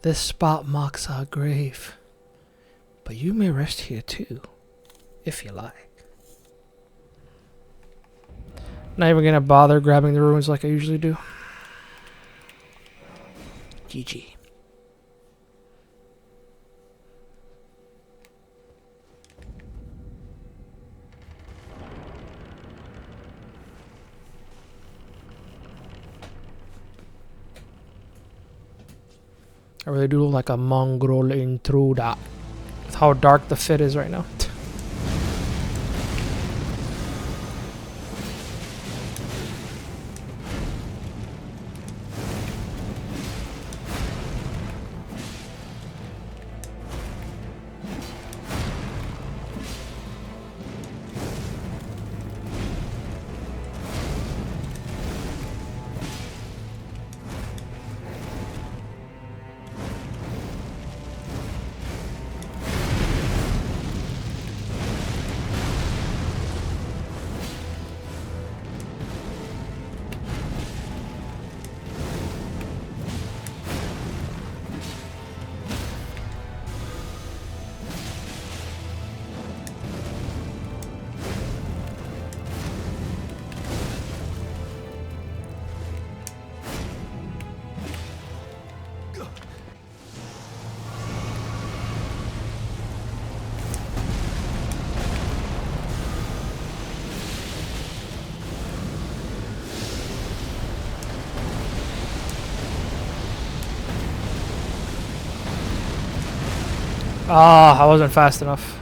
This spot marks our grave, but you may rest here too, if you like. Not even gonna bother grabbing the ruins like I usually do. GG. I really do look like a mongrel intruder. With how dark the fit is right now. Ah, I wasn't fast enough.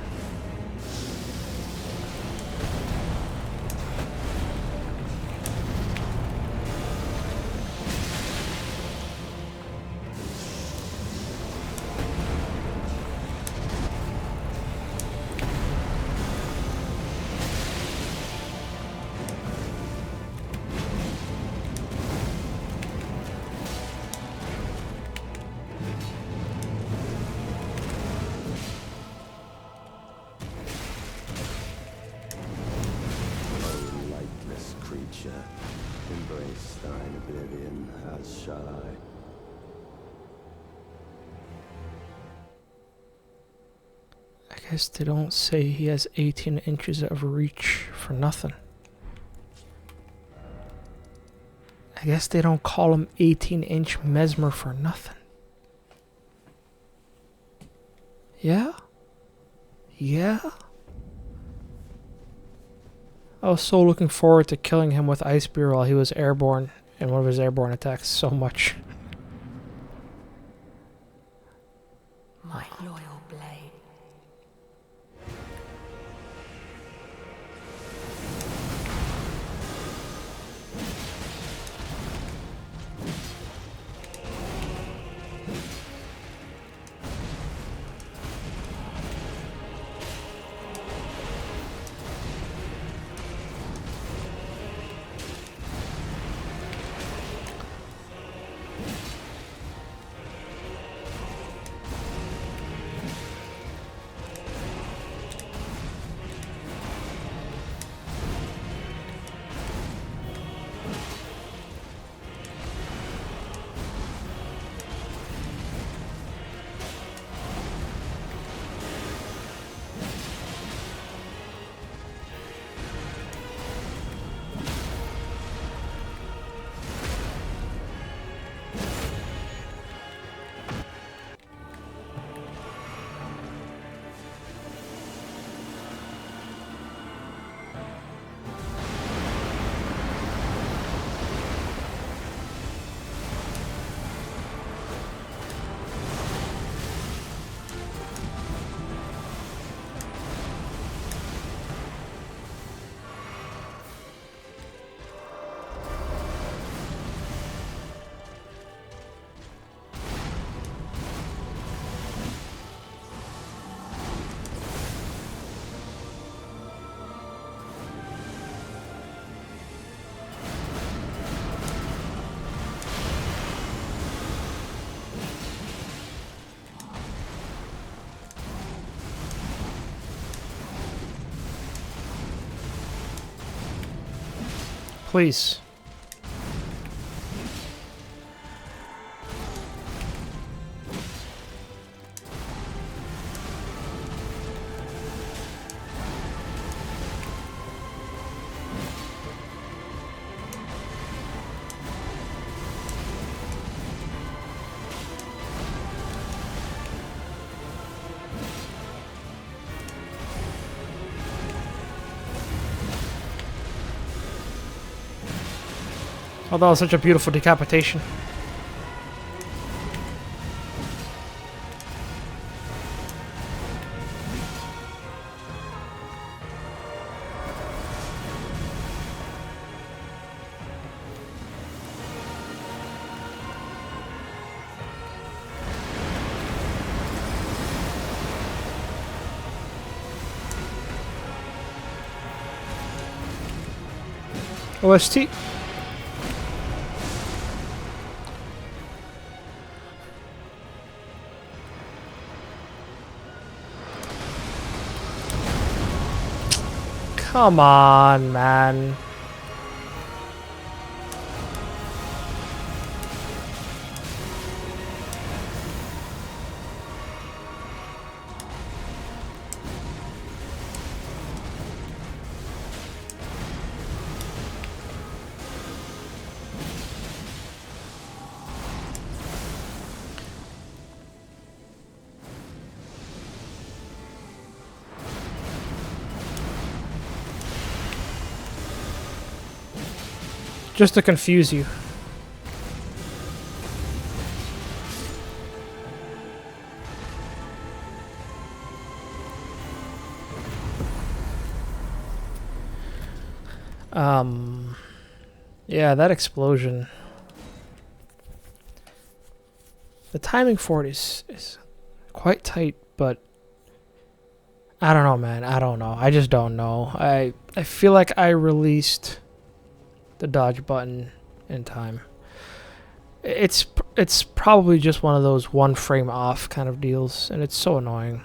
Embrace thine oblivion, as shall I. I guess they don't say he has 18 inches of reach for nothing. I guess they don't call him 18-inch Mesmer for nothing. Yeah? Yeah? I was so looking forward to killing him with Ice Spear while he was airborne in one of his airborne attacks so much. My loyal blade. Please. Oh, that was such a beautiful decapitation. OST. Come on, man. Just to confuse you. Yeah, that explosion. The timing for it is quite tight, but I don't know, man. I don't know. I just don't know. I feel like I released the dodge button in time. It's probably just one of those one frame off kind of deals, and it's so annoying.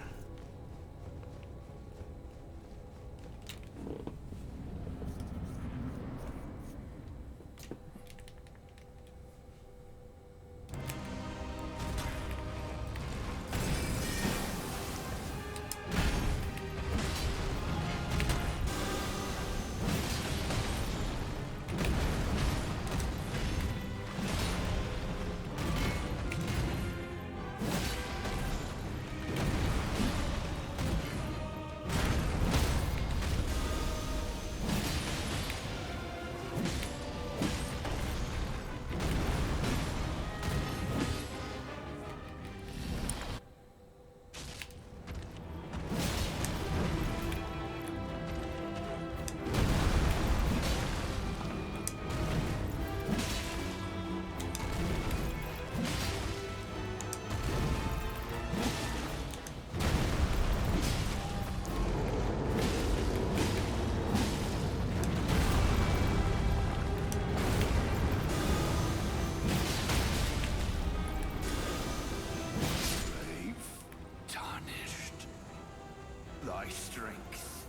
Thy strength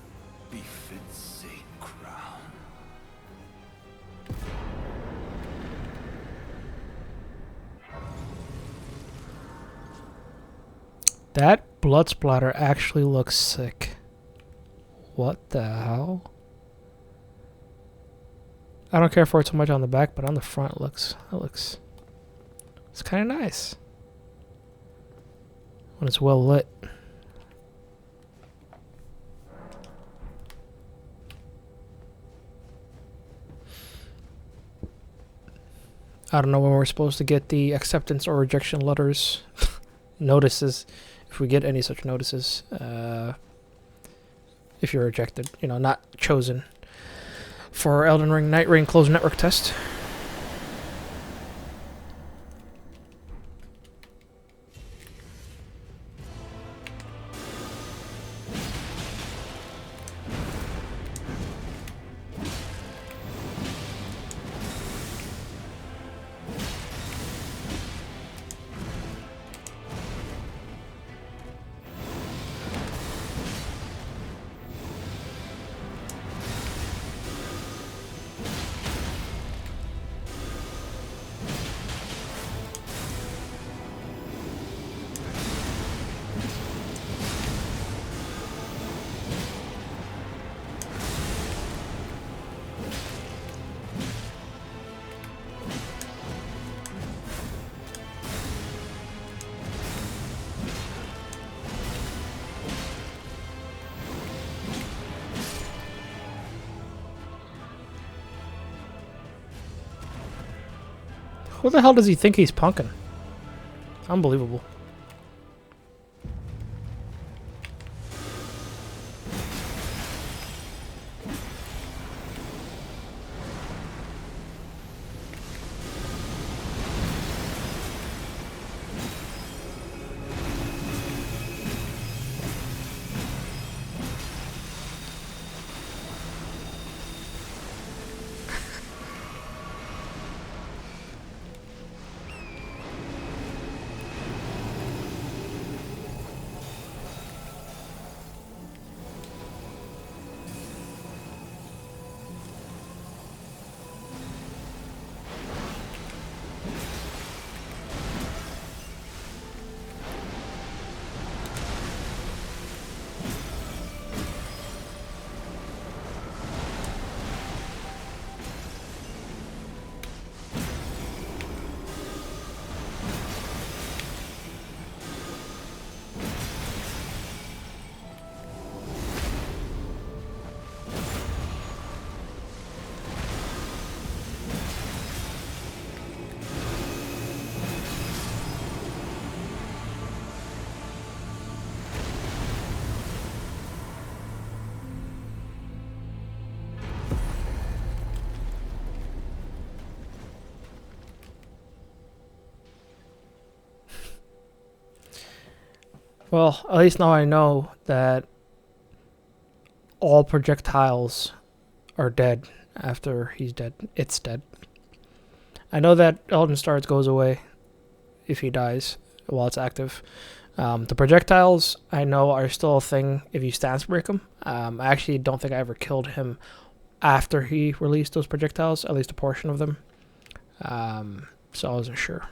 befits a crown. That blood splatter actually looks sick. What the hell? I don't care for it so much on the back, but on the front it looks it's kind of nice when it's well lit. I don't know when we're supposed to get the acceptance or rejection letters, notices, if we get any such notices. If you're rejected, you know, not chosen for Elden Ring Night Rain closed network test. Who the hell does he think he's punking? Unbelievable. Well, at least now I know that all projectiles are dead after he's dead. It's dead. I know that Elden Stars goes away if he dies while it's active. The projectiles I know are still a thing if you stance break them. I actually don't think I ever killed him after he released those projectiles, at least a portion of them. So I wasn't sure.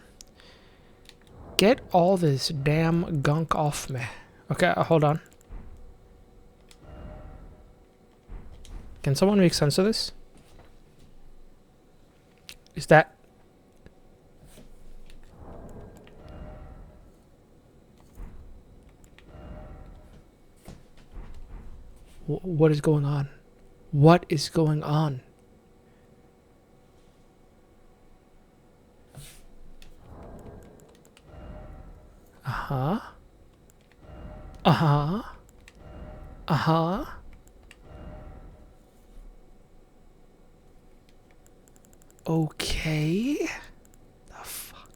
Get all this damn gunk off me. Okay, hold on. Can someone make sense of this? Is that... What is going on? What is going on? Uh-huh. Uh-huh. Uh-huh. Okay. The fuck?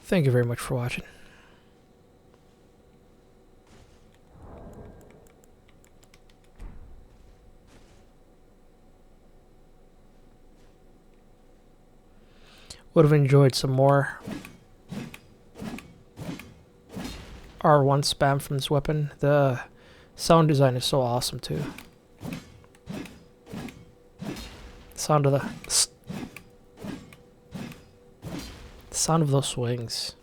Thank you very much for watching. Would have enjoyed some more R1 spam from this weapon. The sound design is so awesome too. Sound of the sound of those swings.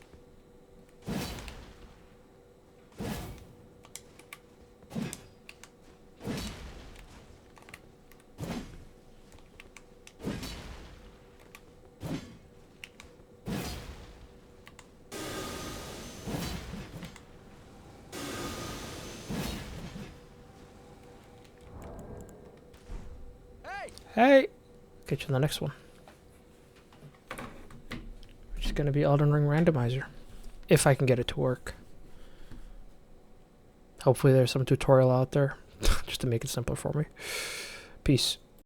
Hey! Catch you in the next one. Which is going to be Elden Ring Randomizer. If I can get it to work. Hopefully there's some tutorial out there. Just to make it simpler for me. Peace.